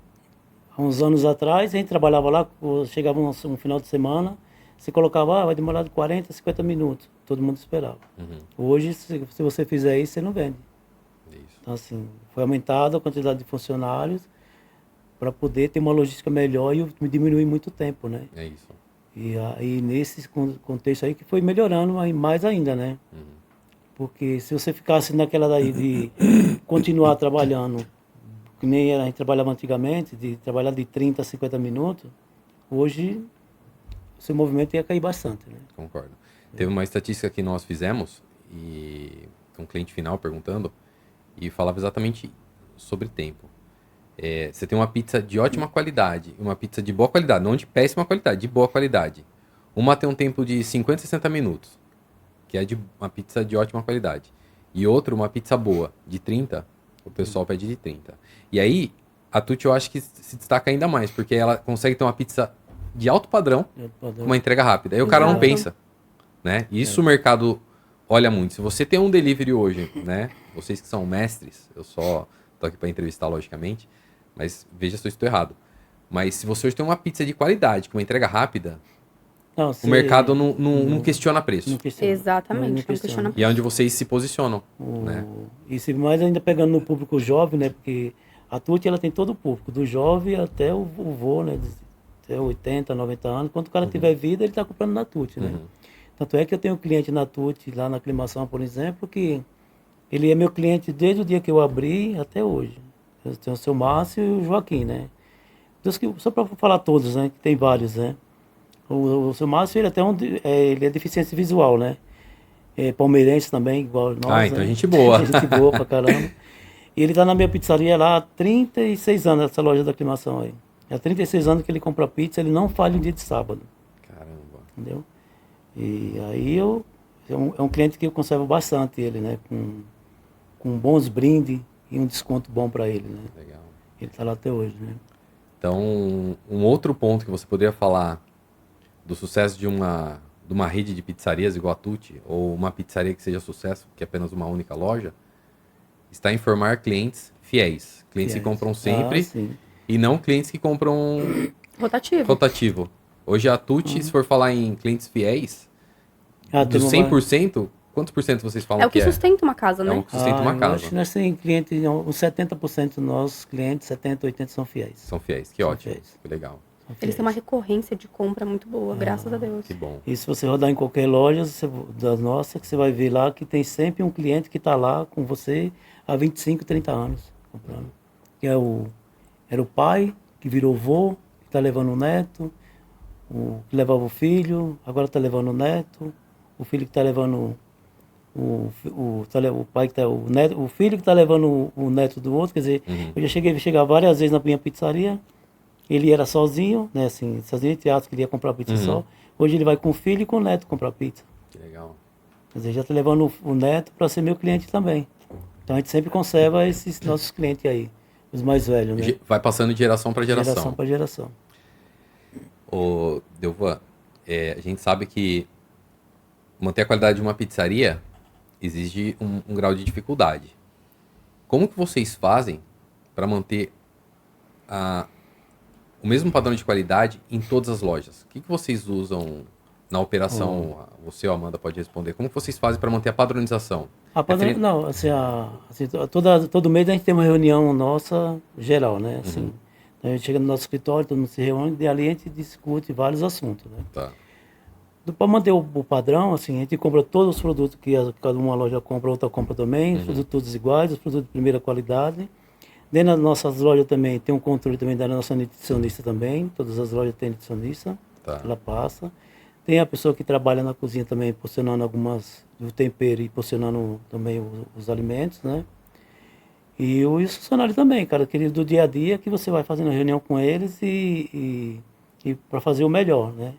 há uns anos atrás a gente trabalhava lá, chegava um final de semana, você colocava, vai demorar de 40 a 50 minutos. Todo mundo esperava. Hoje, se você fizer isso, você não vende. Isso. Então, assim, foi aumentada a quantidade de funcionários para poder ter uma logística melhor e diminuir muito tempo, né? É isso. E aí, nesse contexto aí, que foi melhorando mais ainda, né? Porque se você ficasse naquela daí de continuar trabalhando, que nem a gente trabalhava antigamente, de trabalhar de 30 a 50 minutos, hoje o seu movimento ia cair bastante, né? Concordo. Teve uma estatística que nós fizemos, e um cliente final perguntando, e falava exatamente sobre tempo. Você tem uma pizza de ótima qualidade, uma pizza de boa qualidade, não de péssima qualidade, de boa qualidade. Uma tem um tempo de 50, 60 minutos, que é de uma pizza de ótima qualidade. E outra, uma pizza boa, de 30, o pessoal pede de 30. E aí, a Tuti eu acho que se destaca ainda mais, porque ela consegue ter uma pizza de alto padrão, com uma entrega rápida. Aí o cara não Exato. pensa, né? Isso o mercado olha muito. Se você tem um delivery hoje, né? Vocês que são mestres, eu só tô aqui para entrevistar, logicamente, mas veja se eu estou errado. Mas se você hoje tem uma pizza de qualidade, com uma entrega rápida, Não, o mercado não questiona preço. não questiona. Exatamente, não questiona. questiona. E é onde vocês se posicionam, né? E se mais ainda pegando no público jovem, né? Porque a Tuti, ela tem todo o público, do jovem até o vô, né? Até 80, 90 anos. Quando o cara tiver vida, ele está comprando na Tuti, né? Tanto é que eu tenho um cliente na Tuti, lá na Aclimação, por exemplo, que ele é meu cliente desde o dia que eu abri até hoje. Eu tenho o seu Márcio e o Joaquim, né? Só para falar todos, né? Que tem vários, né? O seu Márcio, ele ele é deficiente visual, né? É palmeirense também, igual nós. Então né? é gente boa. Gente boa pra caramba. E ele tá na minha pizzaria lá há 36 anos, essa loja da Aclimação aí. Há 36 anos que ele compra pizza, ele não falha um dia de sábado. Caramba. Entendeu? E aí é um cliente que eu conservo bastante ele, né? Com bons brindes e um desconto bom para ele, né? Legal. Ele tá lá até hoje, né? Então, um outro ponto que você poderia falar do sucesso de uma rede de pizzarias igual a Tuti, ou uma pizzaria que seja sucesso, que é apenas uma única loja, está em formar clientes fiéis. Clientes que compram sempre sim. e não clientes que compram rotativo. Hoje a Tuti, se for falar em clientes fiéis, dos 100%, quantos por cento vocês falam É o que que sustenta uma casa, é né? o que sustenta uma Eu casa. acho que nós temos clientes, uns 70% dos nossos clientes, 70, 80 são fiéis. São fiéis, que São ótimo, fiéis. que legal. Eles têm uma recorrência de compra muito boa, graças a Deus. Que bom. E se você rodar em qualquer loja da nossa, que você vai ver lá que tem sempre um cliente que está lá com você há 25, 30 anos comprando. Que era o pai, que virou vô, que está levando o neto, que levava o filho, agora está levando o neto, o filho que está levando o pai que tá, o neto, o filho que está levando o neto do outro. Quer dizer, eu já chegar várias vezes na minha pizzaria. Ele era sozinho, né, assim, sozinho entre aspas, que ele ia comprar pizza só. Hoje ele vai com o filho e com o neto comprar pizza. Que legal. Quer dizer, já está levando o neto para ser meu cliente também. Então a gente sempre conserva esses nossos clientes aí, os mais velhos, né? Vai passando de geração para geração. Geração para geração. Ô, Delvan, a gente sabe que manter a qualidade de uma pizzaria exige um grau de dificuldade. Como que vocês fazem para manter o mesmo padrão de qualidade em todas as lojas? O que vocês usam na operação? Você ou a Amanda pode responder. Como que vocês fazem para manter a padronização? Não, assim, todo mês a gente tem uma reunião nossa geral, né? Assim, a gente chega no nosso escritório, todo mundo se reúne e ali a gente discute vários assuntos, né? Tá. Para manter o padrão, assim, a gente compra todos os produtos que cada uma loja compra, outra compra também, os produtos todos iguais, os produtos de primeira qualidade. Dentro das nossas lojas também tem um controle também da nossa nutricionista também. Todas as lojas têm nutricionista, ela passa. Tem a pessoa que trabalha na cozinha também, porcionando do tempero e porcionando também os alimentos, né? E os funcionários também, cara, aquele do dia a dia que você vai fazendo reunião com eles e para fazer o melhor, né?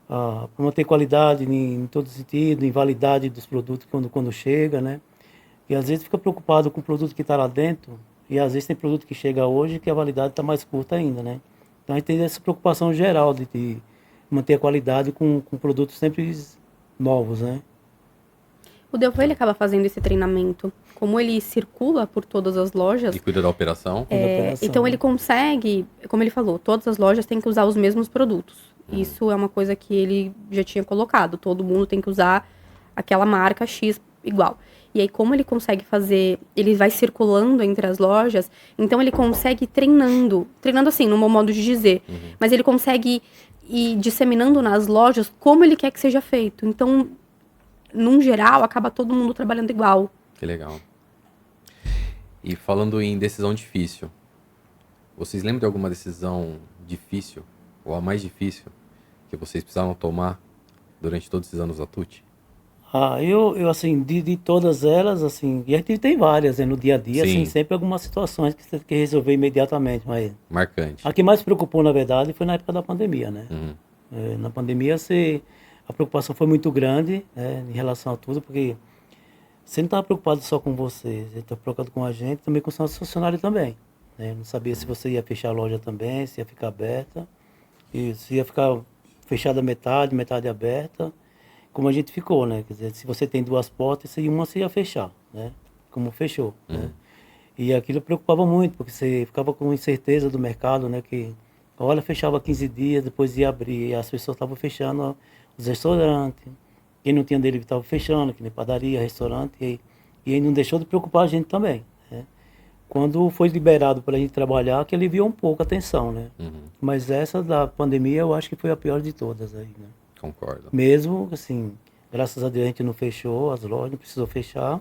Para manter qualidade em todo sentido, em validade dos produtos quando chega, né? E às vezes fica preocupado com o produto que está lá dentro. E às vezes tem produto que chega hoje que a validade está mais curta ainda, né? Então a gente tem essa preocupação geral de manter a qualidade com produtos sempre novos, né? O Delvan, ele acaba fazendo esse treinamento. Como ele circula por todas as lojas... E cuida da operação. Então ele consegue, como ele falou, todas as lojas têm que usar os mesmos produtos. Isso é uma coisa que ele já tinha colocado. Todo mundo tem que usar aquela marca X igual. E aí, como ele consegue fazer, ele vai circulando entre as lojas, então ele consegue treinando assim, no meu modo de dizer, mas ele consegue ir disseminando nas lojas como ele quer que seja feito. Então, num geral, acaba todo mundo trabalhando igual. Que legal. E falando em decisão difícil, vocês lembram de alguma decisão difícil, ou a mais difícil, que vocês precisaram tomar durante todos esses anos da Tuti? Eu assim, de todas elas, assim, e a gente tem várias, né, no dia a dia, assim, sempre algumas situações que você tem que resolver imediatamente, mas... Marcante. A que mais preocupou, na verdade, foi na época da pandemia, né? Na pandemia, a preocupação foi muito grande, né, em relação a tudo, porque você não estava preocupado só com você estava preocupado com a gente, também com os nossos funcionários também, né? Não sabia se você ia fechar a loja também, se ia ficar aberta, e se ia ficar fechada metade aberta, como a gente ficou, né? Quer dizer, se você tem duas portas, uma você ia fechar, né? Como fechou, né? E aquilo preocupava muito, porque você ficava com incerteza do mercado, né? Que, olha, fechava 15 dias, depois ia abrir, e as pessoas estavam fechando os restaurantes, quem não tinha dele estava fechando, que nem padaria, restaurante, e aí não deixou de preocupar a gente também, né? Quando foi liberado para a gente trabalhar, que aliviou um pouco a tensão, né? Mas essa da pandemia, eu acho que foi a pior de todas aí, né? Concordo. Mesmo, assim, graças a Deus a gente não fechou as lojas, não precisou fechar.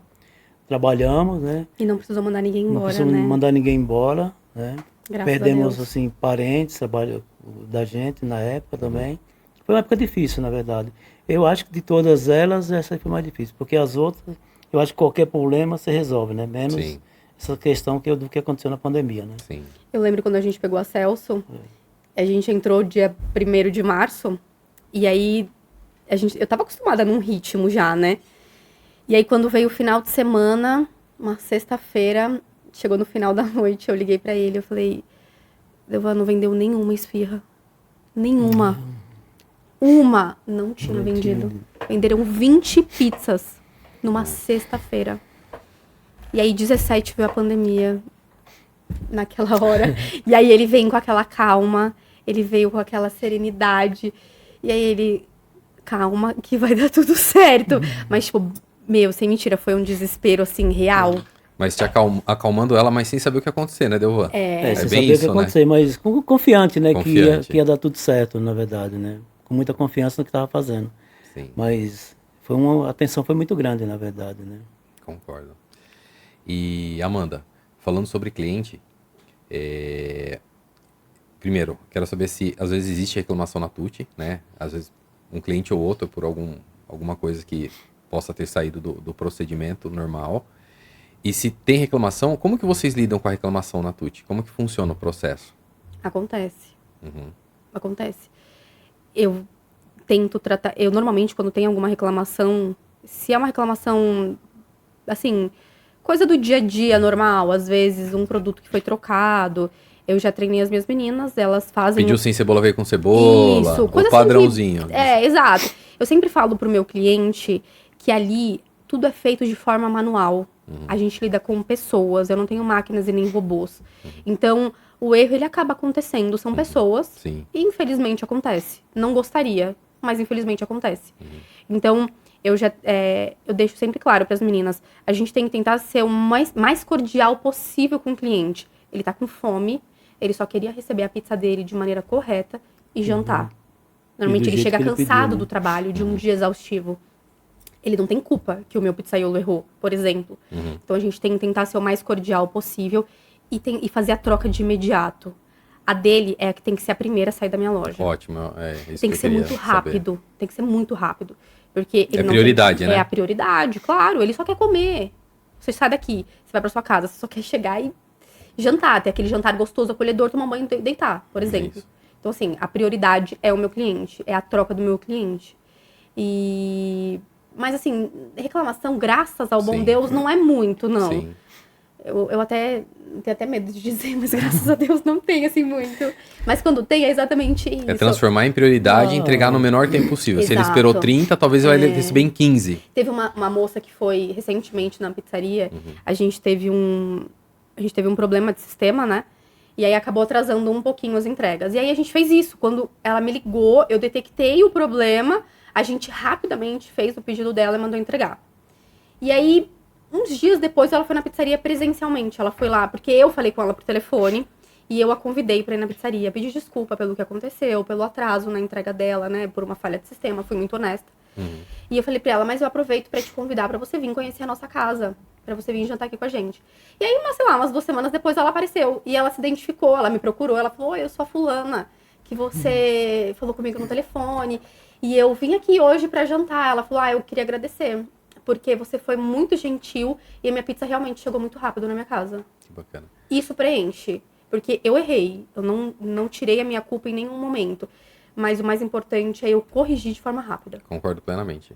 Trabalhamos, né? E não precisou mandar ninguém embora, não precisou mandar ninguém embora, né? Graças Perdemos, a Deus. assim, parentes, trabalho da gente na época também. Foi uma época difícil, na verdade. Eu acho que de todas elas, essa aí foi mais difícil. Porque as outras, eu acho que qualquer problema você resolve, né? Menos essa questão do que aconteceu na pandemia, né? Sim. Eu lembro quando a gente pegou a Celso, a gente entrou dia 1º de março, e aí eu tava acostumada num ritmo já, né? E aí quando veio o final de semana, uma sexta-feira, chegou no final da noite, eu liguei pra ele, eu falei, Delvan, não vendeu nenhuma esfirra. Nenhuma. Uma não tinha vendido. Venderam 20 pizzas numa sexta-feira. E aí 17 veio a pandemia naquela hora. E aí ele vem com aquela calma, ele veio com aquela serenidade. E aí ele, calma, que vai dar tudo certo. Mas, tipo, sem mentira, foi um desespero, assim, real. Mas te acalmando ela, mas sem saber o que ia acontecer, né, Delvan? Sem bem saber isso, o que ia acontecer, mas confiante, né? Confiante. Que ia dar tudo certo, na verdade, né? Com muita confiança no que estava fazendo. Sim. Mas a tensão foi muito grande, na verdade, né? Concordo. E, Amanda, falando sobre cliente, primeiro, quero saber se às vezes existe reclamação na Tuti, né? Às vezes um cliente ou outro por alguma coisa que possa ter saído do procedimento normal. E se tem reclamação, como que vocês lidam com a reclamação na Tuti? Como que funciona o processo? Acontece. Uhum. Acontece. Eu tento tratar... Eu, normalmente, quando tem alguma reclamação, se é uma reclamação, assim, coisa do dia a dia normal, às vezes um produto que foi trocado, eu já treinei as minhas meninas, elas fazem... Pediu sem cebola, veio com cebola. Isso, o coisa padrãozinho. Assim exato. Eu sempre falo pro meu cliente que ali tudo é feito de forma manual. A gente lida com pessoas, eu não tenho máquinas e nem robôs. Então, o erro, ele acaba acontecendo. São pessoas Sim. e, infelizmente, acontece. Não gostaria, mas, infelizmente, acontece. Então, eu deixo sempre claro para as meninas, a gente tem que tentar ser o mais cordial possível com o cliente. Ele tá com fome, ele só queria receber a pizza dele de maneira correta e jantar. Normalmente, ele chega cansado do trabalho, de um dia exaustivo. Ele não tem culpa que o meu pizzaiolo errou, por exemplo. Então, a gente tem que tentar ser o mais cordial possível e fazer a troca de imediato. A dele é a que tem que ser a primeira a sair da minha loja. Ótimo, isso tem que ser muito rápido. Saber. Tem que ser muito rápido. Porque ele prioridade, né? É a prioridade, claro. Ele só quer comer. Você sai daqui, você vai pra sua casa, você só quer chegar e jantar. Ter aquele jantar gostoso, acolhedor, tomar banho e deitar, por exemplo. Isso. Então, assim, a prioridade é o meu cliente. É a troca do meu cliente. Mas, assim, reclamação, graças ao bom Deus, não é muito, não. Sim. Eu até tenho até medo de dizer, mas graças a Deus não tem, assim, muito. Mas quando tem, é exatamente isso. É transformar em prioridade e entregar no menor tempo possível. Exato. Se ele esperou 30, talvez ele vai receber em 15. Teve uma moça que foi recentemente na pizzaria. A gente teve um problema de sistema, né? E aí acabou atrasando um pouquinho as entregas. E aí a gente fez isso. Quando ela me ligou, eu detectei o problema, a gente rapidamente fez o pedido dela e mandou entregar. E aí, uns dias depois, ela foi na pizzaria presencialmente. Ela foi lá, porque eu falei com ela por telefone e eu a convidei pra ir na pizzaria. Pedi desculpa pelo que aconteceu, pelo atraso na entrega dela, né? Por uma falha de sistema, fui muito honesta. E eu falei pra ela, mas eu aproveito pra te convidar pra você vir conhecer a nossa casa. Pra você vir jantar aqui com a gente. E aí, umas 2 semanas depois, ela apareceu. E ela se identificou, ela me procurou. Ela falou, oi, eu sou a fulana, que você falou comigo no telefone. E eu vim aqui hoje pra jantar. Ela falou, eu queria agradecer. Porque você foi muito gentil e a minha pizza realmente chegou muito rápido na minha casa. Que bacana. Isso preenche. Porque eu errei. Eu não tirei a minha culpa em nenhum momento. Mas o mais importante é eu corrigir de forma rápida. Concordo plenamente.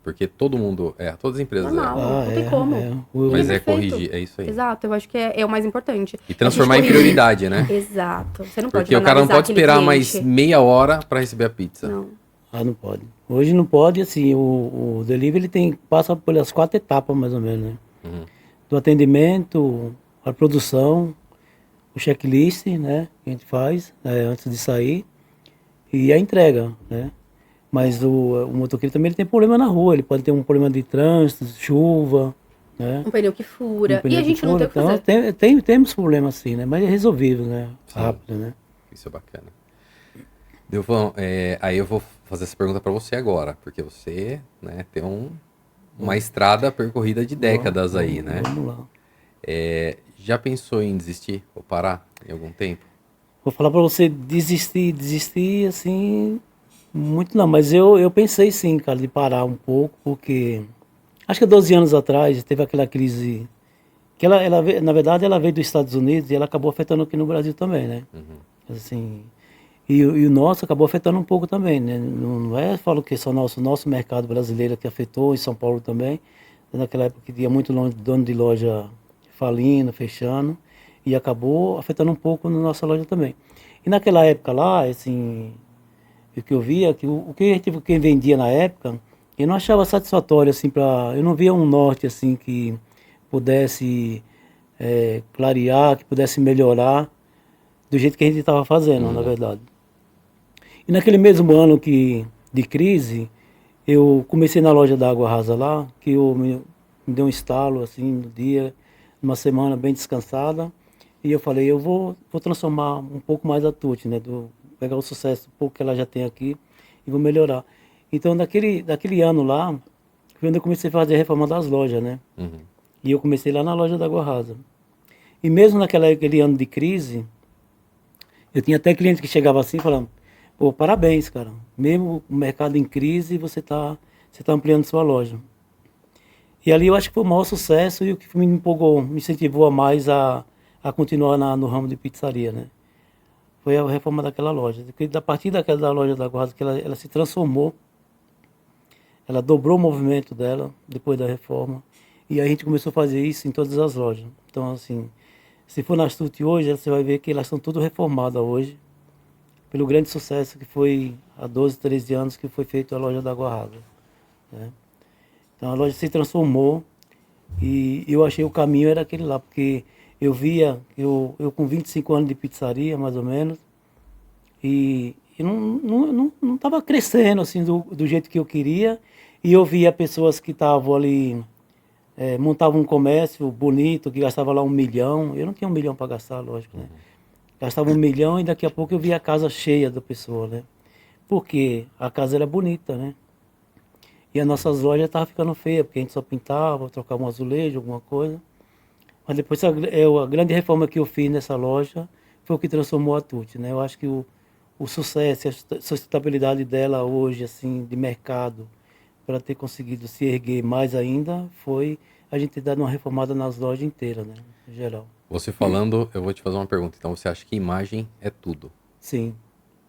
Porque todo mundo erra, todas as empresas Normal, erram. não tem como. Mas é corrigir, é isso aí. Exato, eu acho que é o mais importante. E transformar em prioridade, né? Exato. Você não pode Porque o cara não pode esperar cliente. mais meia hora pra receber a pizza. Não. Não pode. Hoje não pode, assim, o delivery passa pelas 4 etapas, mais ou menos, né? Do atendimento, a produção, o checklist, né? Que a gente faz antes de sair, e a entrega, né? Mas o motoqueiro também ele tem problema na rua, ele pode ter um problema de trânsito, chuva, né? Um pneu que fura. E a gente não tem o que fazer. Então, temos problemas assim, né? Mas é resolvível, né? Rápido, né? Isso é bacana. Delvan, aí eu vou fazer essa pergunta para você agora, porque você, né, tem uma estrada percorrida de décadas aí, né? Vamos lá. Já pensou em desistir ou parar em algum tempo? Vou falar para você desistir, assim, muito não, mas eu pensei sim, cara, de parar um pouco, porque acho que 12 anos atrás teve aquela crise, que na verdade ela veio dos Estados Unidos e ela acabou afetando aqui no Brasil também, né? Assim, e o nosso acabou afetando um pouco também, né? Não é, falo que só o nosso mercado brasileiro que afetou, em São Paulo também, naquela época que tinha muito dono de loja falindo, fechando, e acabou afetando um pouco na nossa loja também. E naquela época lá, assim, o que eu via, quem vendia na época, eu não achava satisfatório, assim, eu não via um norte, assim, que pudesse clarear, que pudesse melhorar do jeito que a gente estava fazendo, na verdade. E naquele mesmo ano de crise, eu comecei na loja da Água Rasa lá, que me deu um estalo, assim, no dia. uma semana bem descansada. E eu falei, eu vou transformar um pouco mais a Tuti, né? Pegar o sucesso um pouco que ela já tem aqui e vou melhorar. Então, daquele ano lá, foi onde eu comecei a fazer a reforma das lojas, né? E eu comecei lá na loja da Água Rasa. E mesmo naquele ano de crise, eu tinha até clientes que chegavam assim falando, pô, parabéns, cara. Mesmo o mercado em crise, você tá ampliando sua loja. E ali eu acho que foi o maior sucesso e o que me empolgou, me incentivou a mais a continuar no ramo de pizzaria, né? Foi a reforma daquela loja. A partir da loja da Guarda, que ela se transformou, ela dobrou o movimento dela depois da reforma. E a gente começou a fazer isso em todas as lojas. Então, assim, se for na Astute hoje, você vai ver que elas estão todas reformadas hoje, pelo grande sucesso que foi há 12, 13 anos que foi feito a loja da Guarda, né? Então a loja se transformou e eu achei o caminho era aquele lá, porque eu via, eu com 25 anos de pizzaria, mais ou menos, e não estava crescendo assim do jeito que eu queria, e eu via pessoas que estavam ali, montavam um comércio bonito, que gastava lá 1 milhão, eu não tinha 1 milhão para gastar, lógico, né? Gastava 1 milhão e daqui a pouco eu via a casa cheia da pessoa, né? Porque a casa era bonita, né? E as nossas lojas estavam ficando feias, porque a gente só pintava, trocava um azulejo, alguma coisa. Mas depois a grande reforma que eu fiz nessa loja foi o que transformou a Tuti, né? Eu acho que o sucesso, a sustentabilidade dela hoje, assim, de mercado, para ter conseguido se erguer mais ainda, foi a gente ter dado uma reformada nas lojas inteiras, né? Em geral. Você falando, eu vou te fazer uma pergunta. Então, você acha que imagem é tudo? Sim.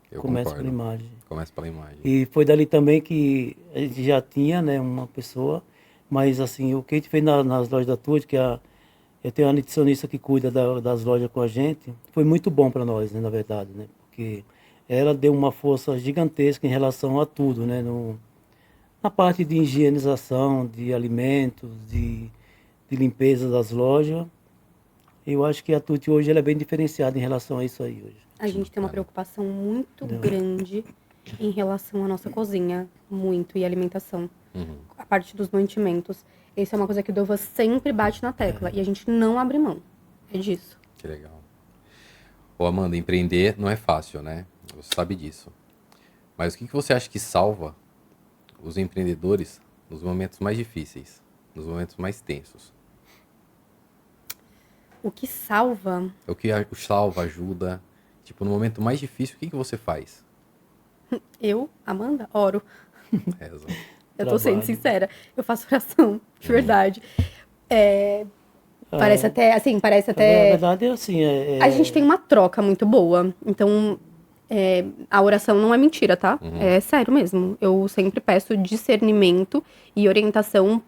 Eu Começa concordo. pela imagem. Começa pela imagem. E foi dali também que a gente já tinha, né, uma pessoa, mas assim, o que a gente fez nas lojas da Tuti, eu tenho uma nutricionista que cuida das lojas com a gente, foi muito bom para nós, né, na verdade, né, porque ela deu uma força gigantesca em relação a tudo, né, na parte de higienização, de alimentos, de limpeza das lojas. Eu acho que a Tuti hoje ela é bem diferenciada em relação a isso aí hoje. A gente tem uma preocupação muito grande em relação à nossa cozinha, muito, e alimentação. A parte dos mantimentos. Isso é uma coisa que o Dovan sempre bate na tecla, e a gente não abre mão. É disso. Que legal. Ô, Amanda, empreender não é fácil, né? Você sabe disso. Mas o que você acha que salva os empreendedores nos momentos mais difíceis, nos momentos mais tensos? O que salva? O que salva, ajuda? Tipo, no momento mais difícil, o que você faz? Eu, Amanda, oro. Reza. Eu tô sendo sincera. Eu faço oração, de verdade. Parece até, assim, parece até... Na verdade, é assim... A gente tem uma troca muito boa. Então, a oração não é mentira, tá? É sério mesmo. Eu sempre peço discernimento e orientação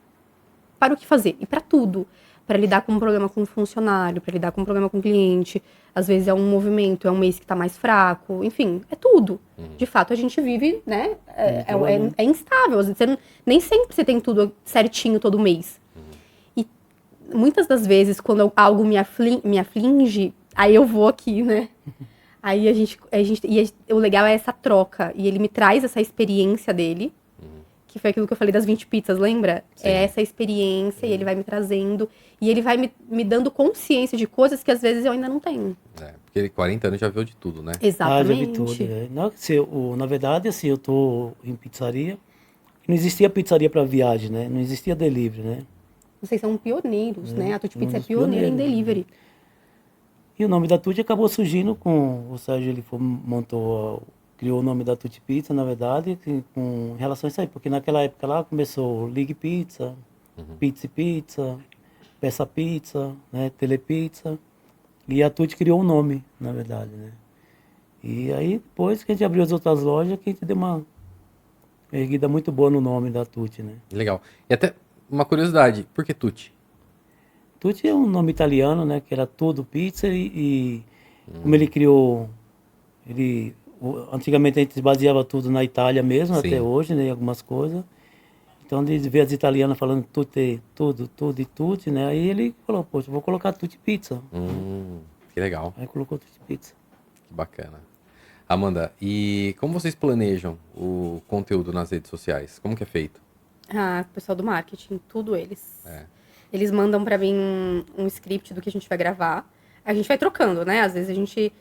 para o que fazer. E para tudo. Para lidar com um problema com um funcionário, para lidar com um problema com um cliente. Às vezes é um movimento, é um mês que tá mais fraco. Enfim, é tudo. De fato, a gente vive, né? É instável. Às vezes, nem sempre você tem tudo certinho todo mês. E muitas das vezes, quando algo me aflige, aí eu vou aqui, né? Aí o legal é essa troca. E ele me traz essa experiência dele. Que foi aquilo que eu falei das 20 pizzas, lembra? Sim. É essa experiência, e ele vai me trazendo. E ele vai me dando consciência de coisas que às vezes eu ainda não tenho. Porque ele 40 anos já viu de tudo, né? Exatamente. Já vi tudo. Na verdade, assim, eu tô em pizzaria. Não existia pizzaria para viagem, né? Não existia delivery, né? Vocês são pioneiros, né? A Tuti Pizza é pioneira em delivery. E o nome da Tuti acabou surgindo com... O Sérgio, ele criou o nome da Tuti Pizza, na verdade, com relação a isso aí, porque naquela época lá começou Ligue Pizza, Pizza, Peça Pizza, né, Telepizza, e a Tuti criou o nome, na verdade, né. E aí, depois que a gente abriu as outras lojas, que a gente deu uma erguida muito boa no nome da Tuti, né. Legal. E até uma curiosidade, por que Tuti? Tuti é um nome italiano, né, que era Todo Pizza, e como ele criou, antigamente a gente baseava tudo na Itália mesmo, sim, até hoje, né, em algumas coisas. Então, de ver as italianas falando tudo e tudo, né, aí ele falou, poxa, vou colocar Tuti Pizza. Que legal. Aí colocou Tuti Pizza. Que bacana. Amanda, e como vocês planejam o conteúdo nas redes sociais? Como que é feito? O pessoal do marketing, tudo eles. Eles mandam pra mim um script do que a gente vai gravar. A gente vai trocando, né? Às vezes a gente,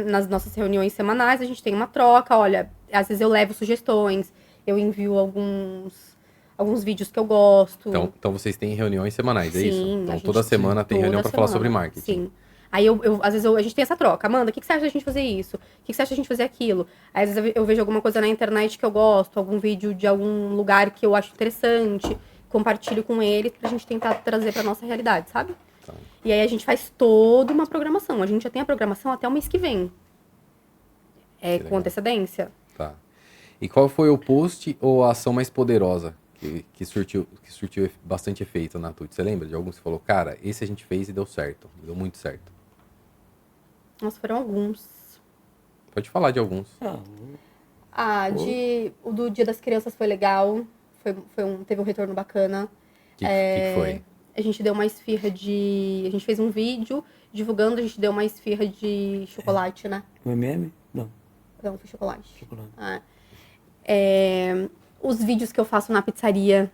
nas nossas reuniões semanais, a gente tem uma troca. Olha, às vezes eu levo sugestões, eu envio alguns vídeos que eu gosto. Então vocês têm reuniões semanais, é isso? Sim, a Então gente toda semana tem reunião para falar sobre marketing. Sim. Aí às vezes a gente tem essa troca. Amanda, o que você acha da gente fazer isso? O que você acha da gente fazer aquilo? Aí às vezes eu vejo alguma coisa na internet que eu gosto, algum vídeo de algum lugar que eu acho interessante, compartilho com eles pra gente tentar trazer pra nossa realidade, sabe? Tá. E aí a gente faz toda uma programação. A gente já tem a programação até o mês que vem. Com antecedência. Tá. E qual foi o post ou a ação mais poderosa que surtiu bastante efeito na Tuti? Você lembra de algum que você falou, cara, esse a gente fez e deu certo, deu muito certo? Nossa, foram alguns. Pode falar de alguns. O do Dia das Crianças foi legal. Teve um retorno bacana. O que foi? A gente deu uma esfirra A gente fez um vídeo divulgando, a gente deu uma esfirra de chocolate, né? O MM? Não. Não, foi chocolate. Os vídeos que eu faço na pizzaria,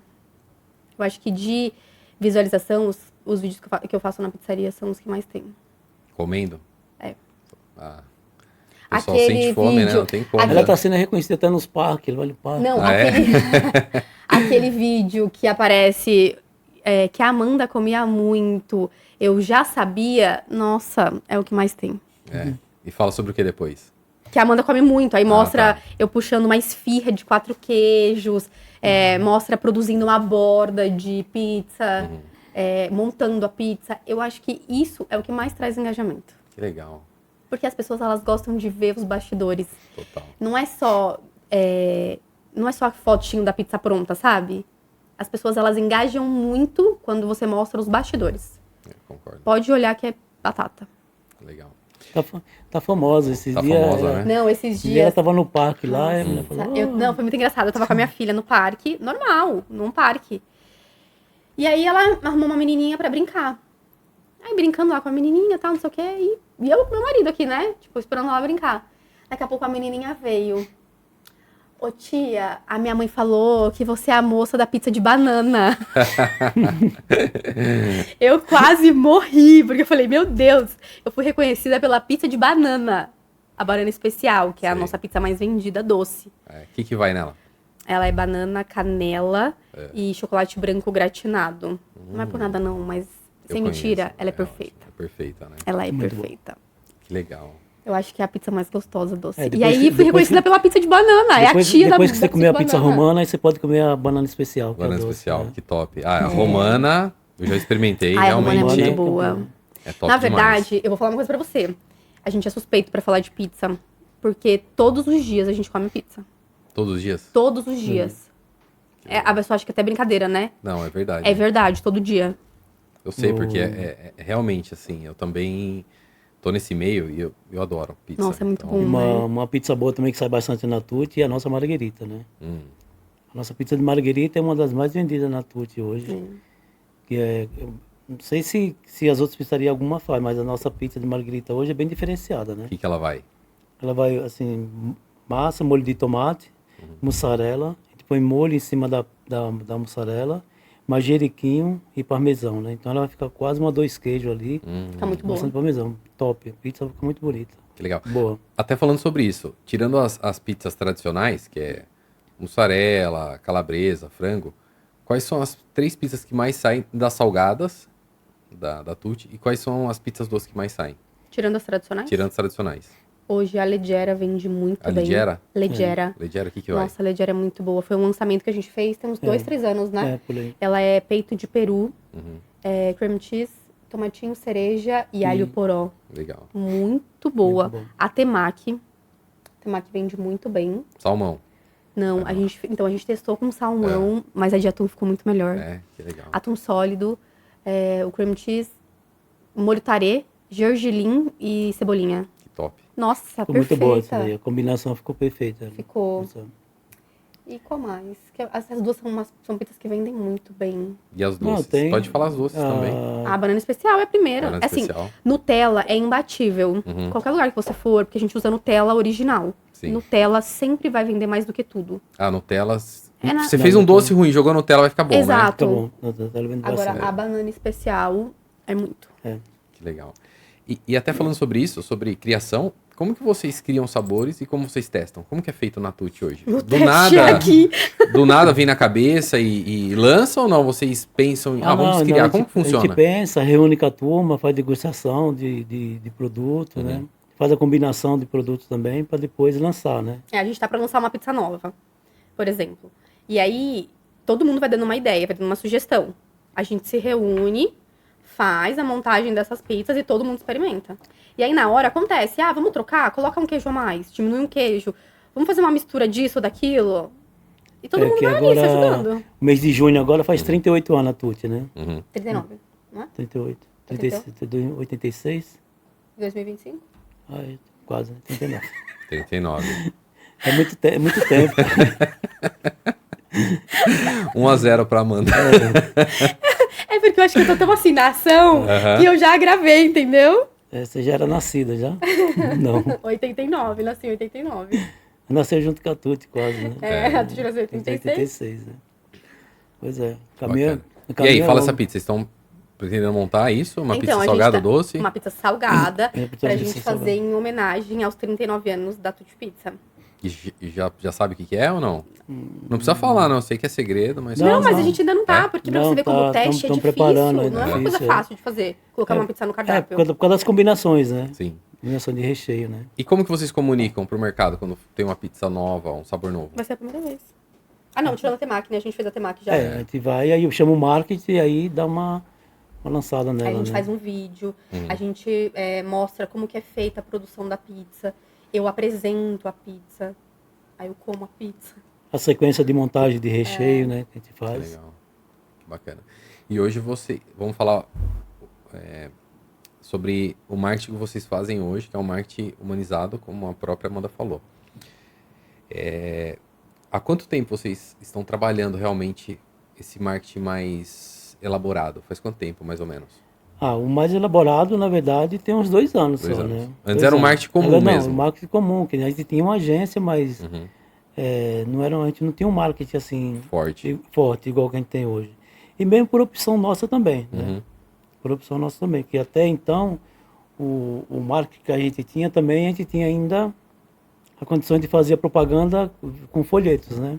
eu acho que de visualização, os vídeos que eu faço na pizzaria são os que mais tem. Comendo? É. O pessoal sente fome, né? Não tem como. Ela tá sendo reconhecida até nos parques, ele vai no parque. Não, aquele vídeo que aparece que a Amanda comia muito, eu já sabia, nossa, é o que mais tem. E fala sobre o que depois? Que a Amanda come muito, aí mostra eu puxando uma esfirra de 4 queijos, mostra produzindo uma borda de pizza, montando a pizza. Eu acho que isso é o que mais traz engajamento. Que legal. Porque as pessoas, elas gostam de ver os bastidores. Total. Não é só a fotinho da pizza pronta, sabe? As pessoas, elas engajam muito quando você mostra os bastidores. Concordo. Pode olhar que é batata. Legal. Tá famosa esses dias. Famosa, né? Não, esses dias... Ela tava no parque lá, e a menina falou... Não, foi muito engraçado. Eu tava com a minha filha no parque, normal, num parque. E aí ela arrumou uma menininha pra brincar. Aí brincando lá com a menininha e tal, não sei o quê. E eu com meu marido aqui, né? Tipo, esperando ela brincar. Daqui a pouco a menininha veio. Ô tia, a minha mãe falou que você é a moça da pizza de banana. Eu quase morri, porque eu falei, meu Deus, eu fui reconhecida pela pizza de banana. A banana especial, que é a nossa pizza mais vendida, doce. O que vai nela? Ela é banana, canela e chocolate branco gratinado. Não é por nada não, mas sem mentira, ela é perfeita. É perfeita, né? Ela é Muito perfeita. Que legal. Eu acho que é a pizza mais gostosa, doce. É, e aí fui reconhecida pela pizza de banana. É a tia da Depois que você comer a pizza banana. romana, aí você pode comer a banana especial. Banana doce, especial, né? que top. A romana, eu já experimentei, A romana é realmente. muito boa. É top Na demais. verdade, eu vou falar uma coisa pra você. A gente é suspeito pra falar de pizza, porque todos os dias a gente come pizza. Todos os dias? Todos os dias. A pessoa acha que é até brincadeira, né? Não, é verdade. É verdade, todo dia. Eu sei, porque é realmente assim, eu também tô nesse meio e eu adoro pizza. Nossa, é muito bom. Uma pizza boa também que sai bastante na Tutti é a nossa marguerita, né? A nossa pizza de marguerita é uma das mais vendidas na Tutti hoje. Que eu não sei se as outras pizzarias alguma faz, mas a nossa pizza de marguerita hoje é bem diferenciada, né? O que ela vai? Ela vai, assim, massa, molho de tomate, mussarela, a gente põe molho em cima da mussarela, manjeriquinho e parmesão, né? Então ela vai ficar quase 2 queijos ali. Tá muito boa. Bastante parmesão. Top. A pizza fica muito bonita. Que legal. Boa. Até falando sobre isso, tirando as pizzas tradicionais, que é mussarela, calabresa, frango, quais são as 3 pizzas que mais saem das salgadas, da Tutti, e quais são as pizzas doces que mais saem? Tirando as tradicionais? Tirando as tradicionais. Hoje a Leggera vende muito A bem. Leggera? Leggera. Leggera, o que vai? Nossa, a Leggera é muito boa. Foi um lançamento que a gente fez, tem uns 2, 3 anos, né? Por aí. Ela é peito de peru, cream cheese, tomatinho, cereja e alho poró. Legal. Muito boa. Muito bom. A temaki vende muito bem. Salmão. Não, a gente testou com salmão, mas a de atum ficou muito melhor. Que legal. Atum sólido, o cream cheese, molho tarê, gergelim e cebolinha. Que top. Nossa, Ficou perfeita. muito boa essa daí. A combinação ficou perfeita. Ficou. E qual mais? Essas duas são pizzas que vendem muito bem. E as doces? tem- Pode falar as doces também. A banana especial é a primeira. Banana Assim, especial. Nutella é imbatível. Qualquer lugar que você for, porque a gente usa Nutella original. Sim. Nutella sempre vai vender mais do que tudo. Nutella Você fez um doce ruim, jogou Nutella, vai ficar bom, Exato. Tá bom. Nutella vende Agora, bastante. a banana especial é muito. né? Que legal. E até falando sobre isso, sobre criação, como que vocês criam sabores e como vocês testam? Como que é feito o Natute hoje? O Do teste nada, aqui. do nada vem na cabeça e lança ou não? Vocês pensam em, vamos não, criar, a como gente, que a funciona? gente pensa, reúne com a turma, faz degustação de produto, né? Faz a combinação de produtos também para depois lançar, né? A gente tá pra lançar uma pizza nova, por exemplo. E aí, todo mundo vai dando uma ideia, vai dando uma sugestão. A gente se reúne, faz a montagem dessas pizzas e todo mundo experimenta. E aí, na hora, acontece. Vamos trocar? Coloca um queijo a mais, diminui um queijo. Vamos fazer uma mistura disso, daquilo? E todo mundo que vai ali se agora, ajudando. o mês de junho agora faz 38 anos a Tuti, né? 39, não é? 38. 86? 2025? Ai, quase, né? 39. 39. É muito tempo. 1-0 pra Amanda. É porque eu acho que eu tô tão assim na ação que eu já gravei, entendeu? Você já era nascida, já? Não. 89, nasci em 89. Nasceu junto com a Tuti, quase, né? A tu tirou 86? 86, né? Pois é. Caminho, E aí, fala essa pizza, vocês estão pretendendo montar isso? Uma pizza salgada, doce? Uma pizza salgada, pizza pra gente salgada. fazer em homenagem aos 39 anos da Tutti Pizza. E já sabe o que é ou não? Não precisa falar, não. Eu sei que é segredo, mas... Não, mas a não. gente ainda não tá, porque pra Não, você ver como tá, o teste tão é difícil. preparando Não ainda, é uma coisa difícil, fácil de fazer, colocar uma pizza no por cardápio. causa das combinações, né? Sim. Combinação de recheio, né? E como que vocês comunicam pro mercado quando tem uma pizza nova, um sabor novo? Vai ser a primeira vez. Não, tirando a temaki, né? A gente fez a temaki já. A gente vai, aí eu chamo o marketing e aí dá uma lançada nela, Aí a gente né? faz um vídeo, a gente mostra como que é feita a produção da pizza. Eu apresento a pizza, aí eu como a pizza. A sequência de montagem de recheio, né? Que a gente Que faz. legal. Que bacana. E hoje vamos falar sobre o marketing que vocês fazem hoje, que é um marketing humanizado, como a própria Amanda falou. Há quanto tempo vocês estão trabalhando realmente esse marketing mais elaborado? Faz quanto tempo, mais ou menos? O mais elaborado, na verdade, tem uns 2 anos 2 só, anos. né? Antes 2 era um anos. marketing comum Não, mesmo. um marketing comum, que a gente tinha uma agência, mas a gente não tinha um marketing assim Forte. igual que a gente tem hoje. E mesmo por opção nossa também, né? Por opção nossa também, que até então o marketing que a gente tinha também, a gente tinha ainda a condição de fazer a propaganda com folhetos, né?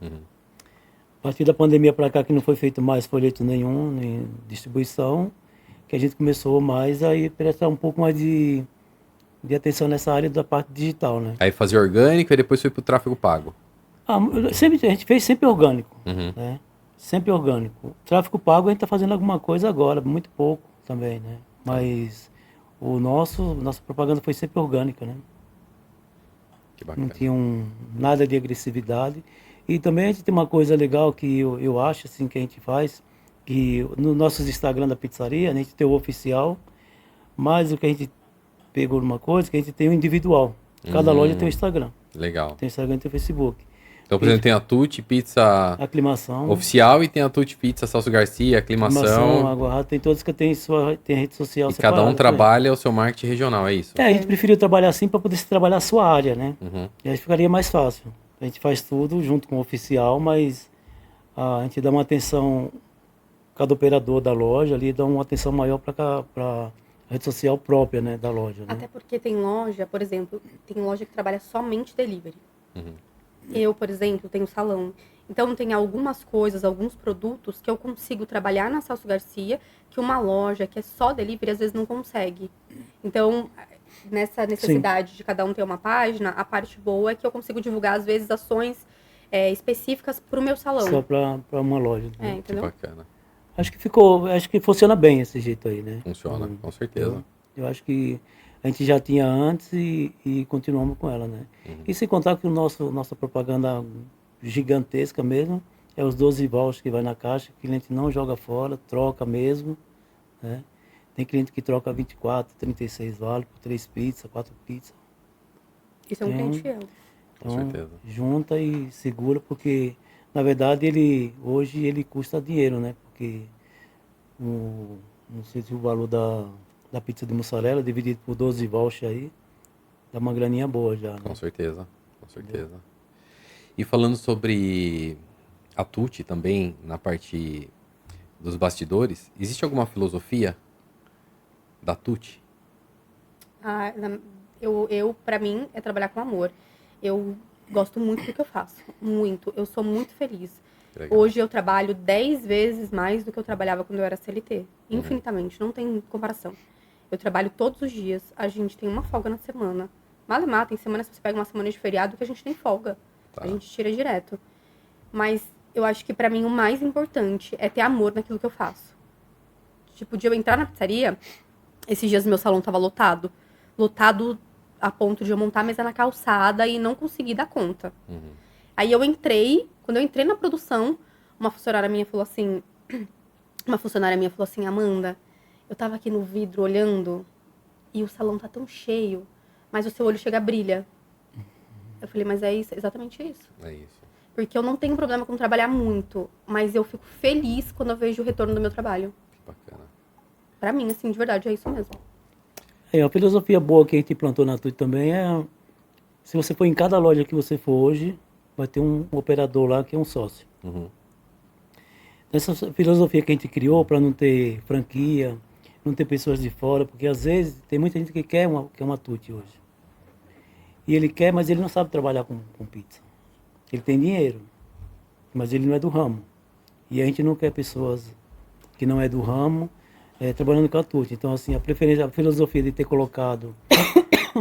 A partir da pandemia para cá, que não foi feito mais folheto nenhum, nem distribuição, que a gente começou mais a prestar um pouco mais de atenção nessa área da parte digital, né? Aí fazia orgânico e depois foi pro tráfego pago. A gente fez sempre orgânico, né? Sempre orgânico. Tráfego pago a gente está fazendo alguma coisa agora, muito pouco também, né? Mas nossa propaganda foi sempre orgânica, né? Que bacana. Não tinha nada de agressividade. E também a gente tem uma coisa legal que eu acho assim, que a gente faz, que no nossos Instagram da pizzaria, a gente tem o oficial, mas o que a gente pegou numa coisa, que a gente tem o individual. Cada loja tem o Instagram. Legal. Tem o Instagram e tem o Facebook. Então, por exemplo, tem a Tutti Pizza Aclimação. oficial e tem a Tutti Pizza Celso Garcia, aclimação. Aguarda, tem todos que tem rede social E cada um trabalha o seu marketing regional, é isso? A gente preferiu trabalhar assim para poder trabalhar a sua área, né? E aí ficaria mais fácil. A gente faz tudo junto com o oficial, mas a gente dá uma atenção, cada operador da loja ali dá uma atenção maior para a rede social própria, né, da loja. Né? Até porque tem loja, por exemplo, tem loja que trabalha somente delivery. Eu, por exemplo, tenho salão. Então, tem algumas coisas, alguns produtos que eu consigo trabalhar na Celso Garcia, que uma loja que é só delivery, às vezes não consegue. Então, nessa necessidade de cada um ter uma página, a parte boa é que eu consigo divulgar, às vezes, ações específicas para o meu salão. Só para uma loja. Né? Entendeu? Que bacana. Acho que funciona bem esse jeito aí, né? Funciona, com certeza. Eu acho que a gente já tinha antes e continuamos com ela, né? E sem contar que nossa propaganda gigantesca mesmo é os 12 vouchers que vai na caixa, que o cliente não joga fora, troca mesmo, né? Tem cliente que troca 24, 36 vale por 3 pizzas, 4 pizzas. Isso é um cliente fiel. Com certeza. Junta e segura, porque na verdade hoje ele custa dinheiro, né? Porque não sei se o valor da pizza de mussarela dividido por 12 vouchers aí, dá uma graninha boa já. Né? Com certeza, com certeza. E falando sobre a Tuti também, na parte dos bastidores, existe alguma filosofia da Tuti? Pra mim, é trabalhar com amor. Eu gosto muito do que eu faço. Muito. Eu sou muito feliz. Legal. Hoje eu trabalho 10 vezes mais do que eu trabalhava quando eu era CLT. Infinitamente. Não tem comparação. Eu trabalho todos os dias. A gente tem uma folga na semana. Malemar, tem semana, se você pega uma semana de feriado, que a gente tem folga. Tá. A gente tira direto. Mas eu acho que pra mim o mais importante é ter amor naquilo que eu faço. Tipo, de eu entrar na pizzaria, esses dias meu salão tava lotado. Lotado a ponto de eu montar a mesa na calçada e não conseguir dar conta. Aí eu entrei, quando eu entrei na produção, uma funcionária minha falou assim, Amanda, eu tava aqui no vidro olhando e o salão tá tão cheio, mas o seu olho chega a brilha. Eu falei, mas é isso, exatamente isso. É isso. Porque eu não tenho problema com trabalhar muito, mas eu fico feliz quando eu vejo o retorno do meu trabalho. Que bacana. Pra mim, assim, de verdade, é isso mesmo. A filosofia boa que a gente plantou na Tuti também é, se você for em cada loja que você for hoje, vai ter um operador lá que é um sócio. Essa filosofia que a gente criou para não ter franquia, não ter pessoas de fora, porque às vezes tem muita gente que quer uma Tuti hoje. E ele quer, mas ele não sabe trabalhar com pizza. Ele tem dinheiro, mas ele não é do ramo. E a gente não quer pessoas que não é do ramo trabalhando com a Tuti. Então, assim, a filosofia de ter colocado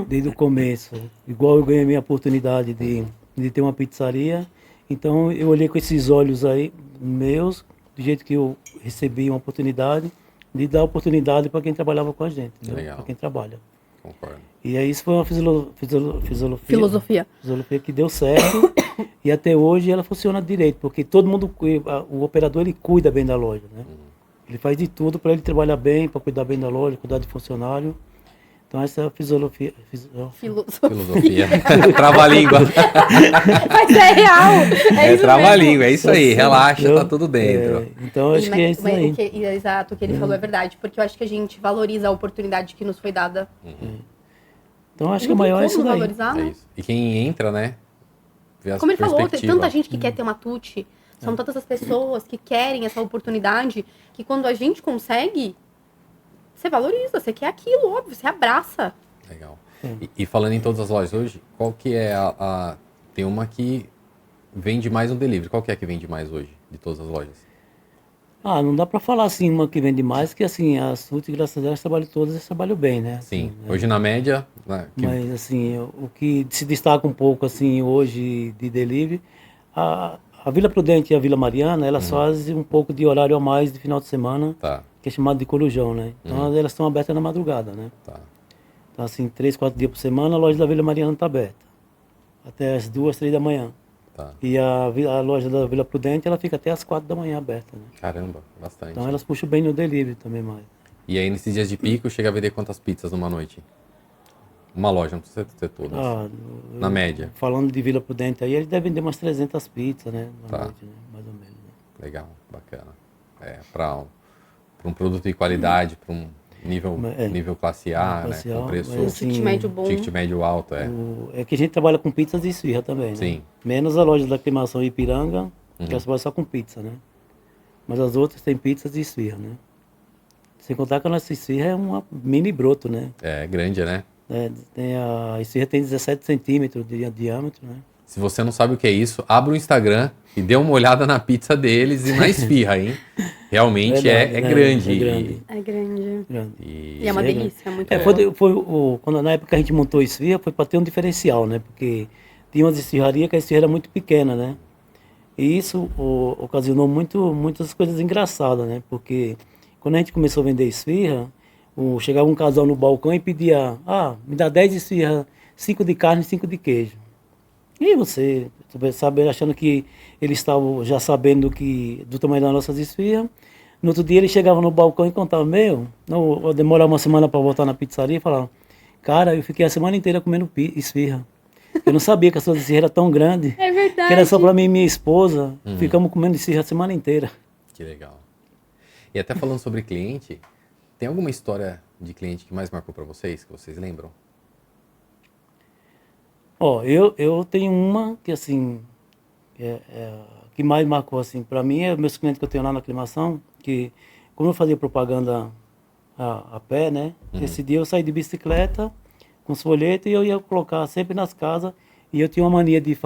desde o começo, igual eu ganhei a minha oportunidade de ter uma pizzaria, então eu olhei com esses olhos aí meus, do jeito que eu recebi uma oportunidade, de dar oportunidade para quem trabalhava com a gente, para quem trabalha. Concordo. E aí isso foi uma Filosofia que deu certo e até hoje ela funciona direito, porque todo mundo, o operador ele cuida bem da loja, né? Ele faz de tudo para ele trabalhar bem, para cuidar bem da loja, cuidar de funcionário. Então essa é a filosofia. Trava-língua. Mas é real. É isso trava-língua, é isso aí. Relaxa, tá tudo dentro. Então acho que é isso aí. Exato, o que ele falou é verdade. Porque eu acho que a gente valoriza a oportunidade que nos foi dada. Então acho que o maior é isso daí. Valorizar, né? Isso. E quem entra, né? Vê as Como ele falou, tem perspectivas. tanta gente que quer ter uma Tuti. São tantas as pessoas que querem essa oportunidade que quando a gente consegue, você valoriza, você quer aquilo, óbvio, você abraça. Legal. E falando em todas as lojas hoje, qual que é tem uma que vende mais no delivery. Qual que é a que vende mais hoje, de todas as lojas? Não dá para falar assim uma que vende mais, que assim, as Tuti, graças a Deus, todas elas trabalham bem, né? Sim, assim, hoje na média... Mas assim, o que se destaca um pouco assim hoje de delivery, a Vila Prudente e a Vila Mariana, elas fazem um pouco de horário a mais de final de semana, que é chamado de corujão, né? Então elas estão abertas na madrugada, né? Então assim, 3, 4 dias por semana a loja da Vila Mariana está aberta. Até as 2, 3 da manhã. E a loja da Vila Prudente, ela fica até as 4 da manhã aberta, né? Caramba, bastante. Então elas puxam bem no delivery também mais. E aí nesses dias de pico, chega a vender quantas pizzas numa noite? Uma loja, não precisa ter todas. Na média. Falando de Vila Prudente aí, eles devem vender umas 300 pizzas, né? Na noite, né? Mais ou menos. Né? Legal, bacana. Para um produto de qualidade, para um nível classe A, classe né? A, Com preço... Assim, ticket médio bom. Ticket médio alto, É que a gente trabalha com pizzas e esfirra também, né? Sim. Menos a loja da Aclimação Ipiranga, que ela trabalha só com pizza, né? Mas as outras tem pizzas e esfirra, né? Sem contar que a nossa esfirra é uma mini broto, né? É grande, né? A esfirra tem 17 centímetros de diâmetro, né? Se você não sabe o que é isso, abra o Instagram e dê uma olhada na pizza deles e na esfirra, hein? Realmente Verdade, é né? grande. É grande. E E é uma delícia, é muito bom. Quando na época a gente montou a esfirra, foi para ter um diferencial, né? Porque tinha umas esfirrarias que a esfirra era muito pequena, né? E isso ocasionou muitas coisas engraçadas, né? Porque quando a gente começou a vender esfirra, chegava um casal no balcão e pedia, me dá 10 esfirras, 5 de carne e 5 de queijo. E você sabe, achando que eles estavam já sabendo do tamanho das nossas esfirras. No outro dia ele chegava no balcão e contava, eu demorava uma semana para voltar na pizzaria e falava, cara, eu fiquei a semana inteira comendo esfirra. Eu não sabia que a sua esfirra era tão grande. É verdade. Que era só para mim e minha esposa. Ficamos comendo esfirra a semana inteira. Que legal. E até falando sobre cliente, tem alguma história de cliente que mais marcou para vocês, que vocês lembram? Eu tenho uma que, assim, que mais marcou, assim, para mim, é meus clientes que eu tenho lá na aclimação, que como eu fazia propaganda a pé, né? Esse dia eu saí de bicicleta com os folhetos e eu ia colocar sempre nas casas. E eu tinha uma mania de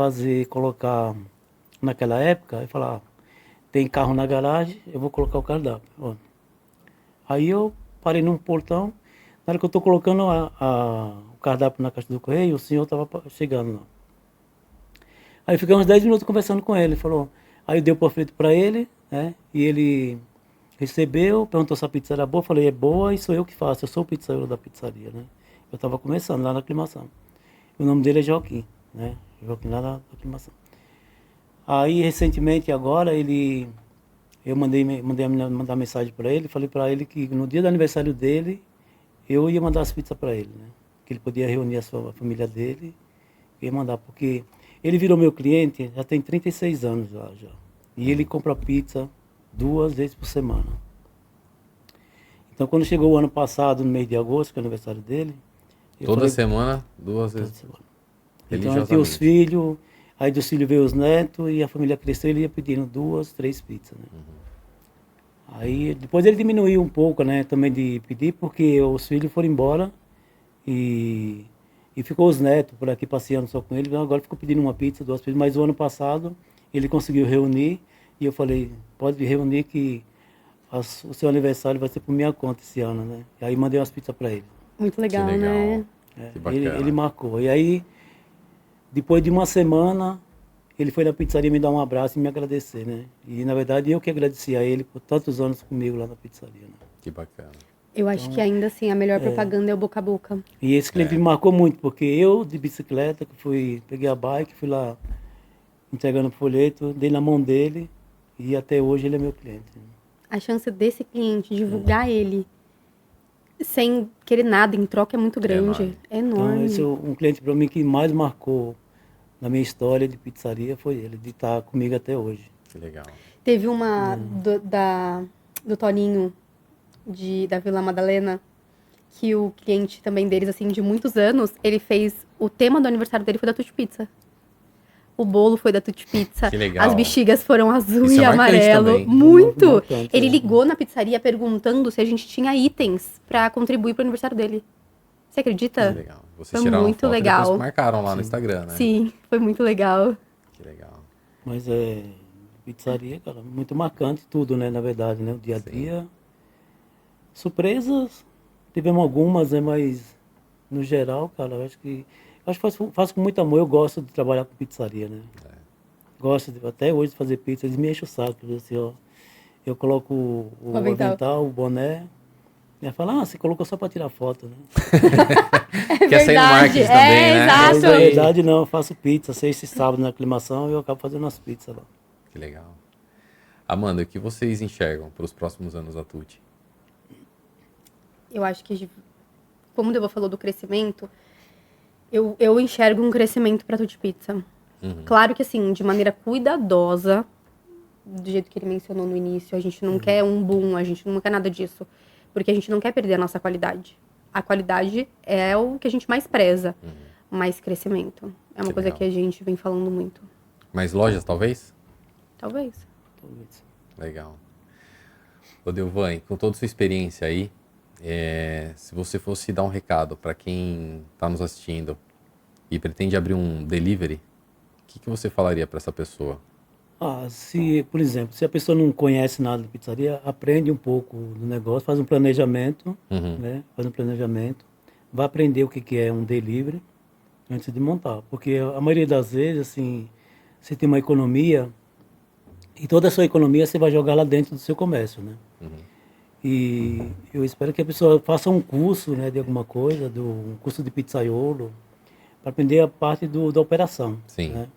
colocar, naquela época, eu falava, tem carro na garagem, eu vou colocar o cardápio. Ó. Aí eu parei num portão, na hora que eu estou colocando o cardápio na caixa do correio, o senhor estava chegando lá. Aí fiquei uns 10 minutos conversando com ele, falou, aí eu dei o panfleto para ele, né? E ele recebeu, perguntou se a pizza era boa, eu falei, é boa e sou eu que faço, eu sou o pizzaiolo da pizzaria, né? Eu estava começando lá na aclimação. O nome dele é Joaquim, né? Joaquim lá na aclimação. Aí recentemente agora eu mandei mandar mensagem para ele, falei para ele que no dia do aniversário dele eu ia mandar as pizzas para ele, né? Que ele podia reunir a família dele e ia mandar, porque ele virou meu cliente já tem 36 anos já. E ele compra pizza 2 vezes por semana. Então quando chegou o ano passado, no mês de agosto, que é o aniversário dele... Toda semana, 2 vezes. Toda semana. Então ele tinha os filhos, aí dos filhos veio os netos, e a família cresceu, ele ia pedindo 2, 3 pizzas, né? Aí depois ele diminuiu um pouco, né, também de pedir, porque os filhos foram embora e ficou os netos por aqui passeando só com ele, agora ficou pedindo uma pizza, 2 pizzas, mas o ano passado ele conseguiu reunir, e eu falei, pode reunir que o seu aniversário vai ser por minha conta esse ano, né? E aí mandei umas pizzas para ele. Muito legal, legal. né? Que bacana. Ele marcou. E aí, depois de uma semana, ele foi na pizzaria me dar um abraço e me agradecer, né? E, na verdade, eu que agradeci a ele por tantos anos comigo lá na pizzaria, né? Que bacana. Eu acho que ainda assim a melhor propaganda é o boca a boca. E esse cliente me marcou muito, porque eu, de bicicleta, peguei a bike, fui lá entregando o folheto, dei na mão dele e até hoje ele é meu cliente. A chance desse cliente divulgar ele sem querer nada em troca é muito grande. É enorme. Então, esse é um cliente para mim que mais marcou na minha história de pizzaria, foi ele, de estar comigo até hoje. Que legal. Teve uma do Toninho, da Vila Madalena, que o cliente também deles, assim, de muitos anos, ele fez... O tema do aniversário dele foi da Tutti Pizza. O bolo foi da Tutti Pizza. Que legal. As bexigas foram azul Isso e é marcante amarelo. também. Muito! Marcante, Ele ligou na pizzaria perguntando se a gente tinha itens pra contribuir pro aniversário dele. Você acredita? Que legal. Vocês Foi tiraram muito foto e legal. depois marcaram lá no Instagram, né? Sim, foi muito legal. Que legal. Mas pizzaria, cara, muito marcante tudo, né, na verdade, né, o dia a dia. Surpresas, tivemos algumas, né, mas no geral, cara, eu acho que faço com muito amor, eu gosto de trabalhar com pizzaria, né. Gosto até hoje de fazer pizza, eles me enchem o saco, assim, ó, eu coloco o avental, o boné, e fala, você colocou só para tirar foto, né. Quer sair no marketing também, né? Exato. Mas, na verdade, não, eu faço pizza, sexta e sábado na aclimação, e eu acabo fazendo as pizzas lá. Que legal. Amanda, o que vocês enxergam para os próximos anos da Tutti? Eu acho que, como o Deva falou do crescimento, eu enxergo um crescimento para Tutti Pizza. Claro que, assim, de maneira cuidadosa, do jeito que ele mencionou no início, a gente não quer um boom, a gente não quer nada disso, porque a gente não quer perder a nossa qualidade. A qualidade é o que a gente mais preza, mas crescimento é uma coisa legal. que a gente vem falando muito. Mais lojas, talvez? Talvez. Legal. Ô, Delvan, com toda a sua experiência aí, se você fosse dar um recado para quem está nos assistindo e pretende abrir um delivery, o que você falaria para essa pessoa? Por exemplo, se a pessoa não conhece nada de pizzaria, aprende um pouco do negócio, faz um planejamento, né? Faz um planejamento, vai aprender o que é um delivery antes de montar. Porque a maioria das vezes, assim, você tem uma economia e toda a sua economia você vai jogar lá dentro do seu comércio, né? E eu espero que a pessoa faça um curso, né, de alguma coisa, um curso de pizzaiolo, para aprender a parte da operação. Sim. Né?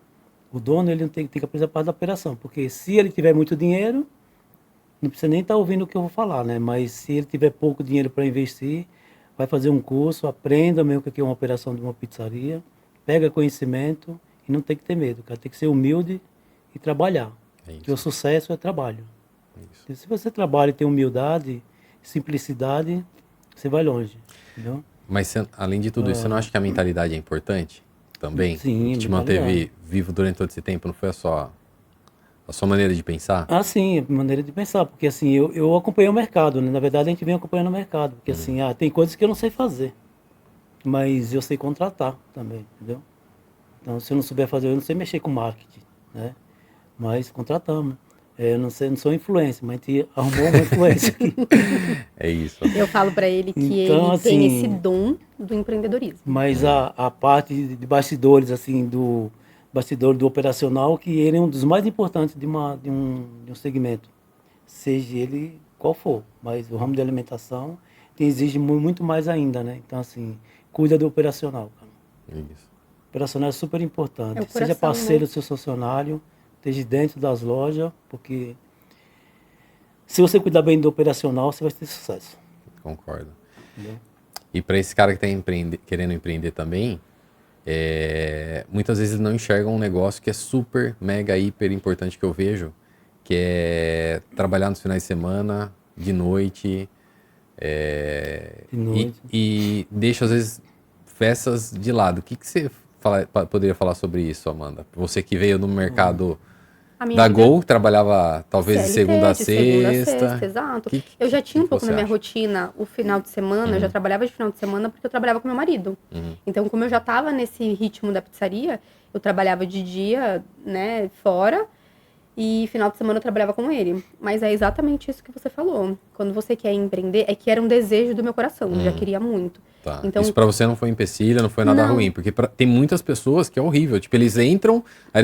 O dono ele tem que aprender a parte da operação, porque se ele tiver muito dinheiro, não precisa nem estar ouvindo o que eu vou falar, né? Mas se ele tiver pouco dinheiro para investir, vai fazer um curso, aprenda mesmo o que é uma operação de uma pizzaria, pega conhecimento e não tem que ter medo, cara. Tem que ser humilde e trabalhar. Porque o sucesso é trabalho. E se você trabalha e tem humildade, simplicidade, você vai longe, entendeu? Mas além de tudo isso, você não acha que a mentalidade é importante também? Sim, que te manteve vivo durante todo esse tempo, não foi só A sua maneira de pensar? Ah, sim, maneira de pensar, porque assim, eu acompanhei o mercado, né? Na verdade, a gente vem acompanhando o mercado, porque assim, tem coisas que eu não sei fazer, mas eu sei contratar também, entendeu? Então, se eu não souber fazer, eu não sei mexer com marketing, né? Mas contratamos. Eu não sei, não sou influencer, mas a gente arrumou uma influência aqui. É isso. Eu falo pra ele que Então, ele tem esse assim, dom do empreendedorismo. mas a parte de bastidores, assim, do bastidor do operacional, que ele é um dos mais importantes de um segmento, seja ele qual for. Mas o ramo de alimentação exige muito mais ainda, né? Então, assim, cuida do operacional, cara. É isso. O operacional é super importante. É o Seja coração, parceiro né? do seu funcionário, esteja dentro das lojas, porque se você cuidar bem do operacional, você vai ter sucesso. Concordo. Entendeu? E para esse cara que está querendo empreender também, muitas vezes não enxergam um negócio que é super, mega, hiper importante que eu vejo, que é trabalhar nos finais de semana, de noite, De noite. e deixa às vezes festas de lado. O que você poderia falar sobre isso, Amanda? Você que veio no mercado A minha da vida Gol, trabalhava talvez de CLT, segunda a de segunda a sexta. sexta, exato. Que Eu já tinha um pouco você na minha acha? rotina o final de semana, eu já trabalhava de final de semana porque eu trabalhava com meu marido. Então, como eu já estava nesse ritmo da pizzaria, eu trabalhava de dia, né, fora, e final de semana eu trabalhava com ele. Mas é exatamente isso que você falou. Quando você quer empreender, é que era um desejo do meu coração, eu já queria muito. Tá. Então, Isso pra você não foi empecilho, não foi nada Não. ruim, porque tem muitas pessoas que é horrível. Tipo, eles entram, aí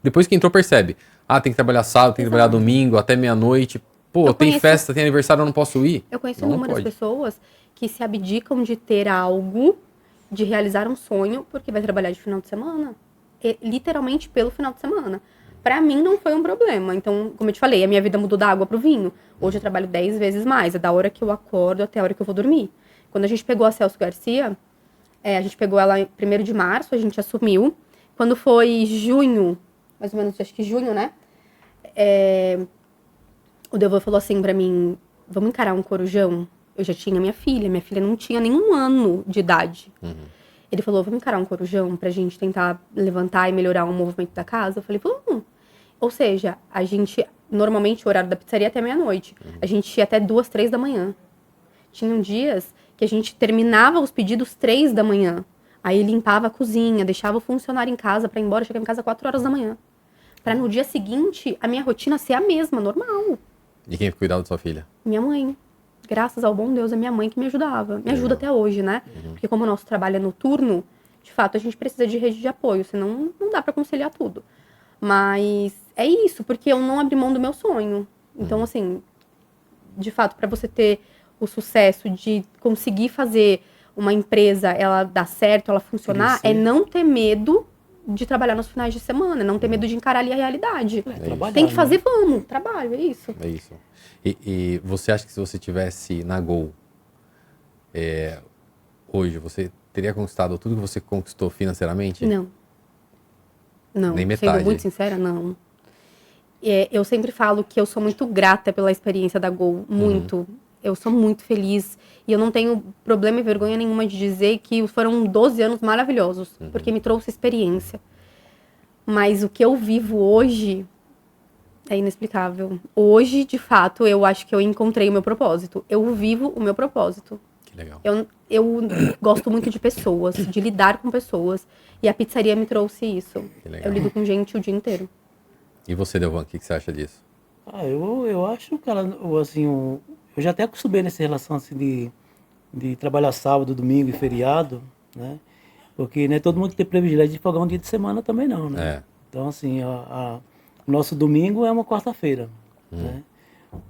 depois que entrou, percebe. Ah, tem que trabalhar sábado, tem que trabalhar domingo, até meia-noite. Pô, Eu tem conheço- festa, tem aniversário, eu não posso ir. eu conheço Não, não inúmeras pode. pessoas que se abdicam de ter algo, de realizar um sonho, porque vai trabalhar de final de semana. Literalmente pelo final de semana. Pra mim não foi um problema. Então, como eu te falei, a minha vida mudou da água pro vinho. Hoje eu trabalho 10 vezes mais. É da hora que eu acordo até a hora que eu vou dormir. Quando a gente pegou a Celso Garcia, a gente pegou ela em 1º de março, a gente assumiu. Quando foi junho, mais ou menos, acho que junho, né? O Delvão falou assim pra mim, vamos encarar um corujão? Eu já tinha minha filha não tinha nenhum ano de idade. Ele falou, vamos encarar um corujão pra gente tentar levantar e melhorar o movimento da casa? Eu falei, vamos. Ou seja, a gente, normalmente o horário da pizzaria é até meia-noite. A gente ia até 2, 3 da manhã. Tinham dias que a gente terminava os pedidos 3 da manhã. Aí limpava a cozinha, deixava o funcionário em casa pra ir embora, chegava em casa 4 horas da manhã. Pra no dia seguinte, a minha rotina ser a mesma, normal. E quem cuidava da sua filha? Minha mãe. Graças ao bom Deus, é minha mãe que me ajudava. Me ajuda até hoje, né? Porque como o nosso trabalho é noturno, de fato, a gente precisa de rede de apoio, senão não dá pra conciliar tudo. Mas é isso, porque eu não abri mão do meu sonho. Então, assim, de fato, pra você ter o sucesso de conseguir fazer uma empresa, ela dar certo, ela funcionar, é não ter medo de trabalhar nos finais de semana, não ter medo de encarar ali a realidade. Trabalhar, Tem que fazer, né? vamos, trabalho, é isso. É isso. E você acha que se você tivesse na Gol, hoje, você teria conquistado tudo que você conquistou financeiramente? Não. Não, Nem metade. sendo muito sincera, não. Eu sempre falo que eu sou muito grata pela experiência da Gol, muito. Eu sou muito feliz e eu não tenho problema e vergonha nenhuma de dizer que foram 12 anos maravilhosos, porque me trouxe experiência. Mas o que eu vivo hoje é inexplicável. Hoje, de fato, eu acho que eu encontrei o meu propósito. Eu vivo o meu propósito. Que legal. Eu gosto muito de pessoas, de lidar com pessoas. E a pizzaria me trouxe isso. Que legal. Eu lido com gente o dia inteiro. E você, Delvan, o que você acha disso? Eu acho, cara, assim, eu já até acostumei nessa relação assim, de trabalhar sábado, domingo e feriado, né? Porque não é todo mundo que tem privilégio de folgar um dia de semana também não, né? Então, assim, o nosso domingo é uma quarta-feira, né?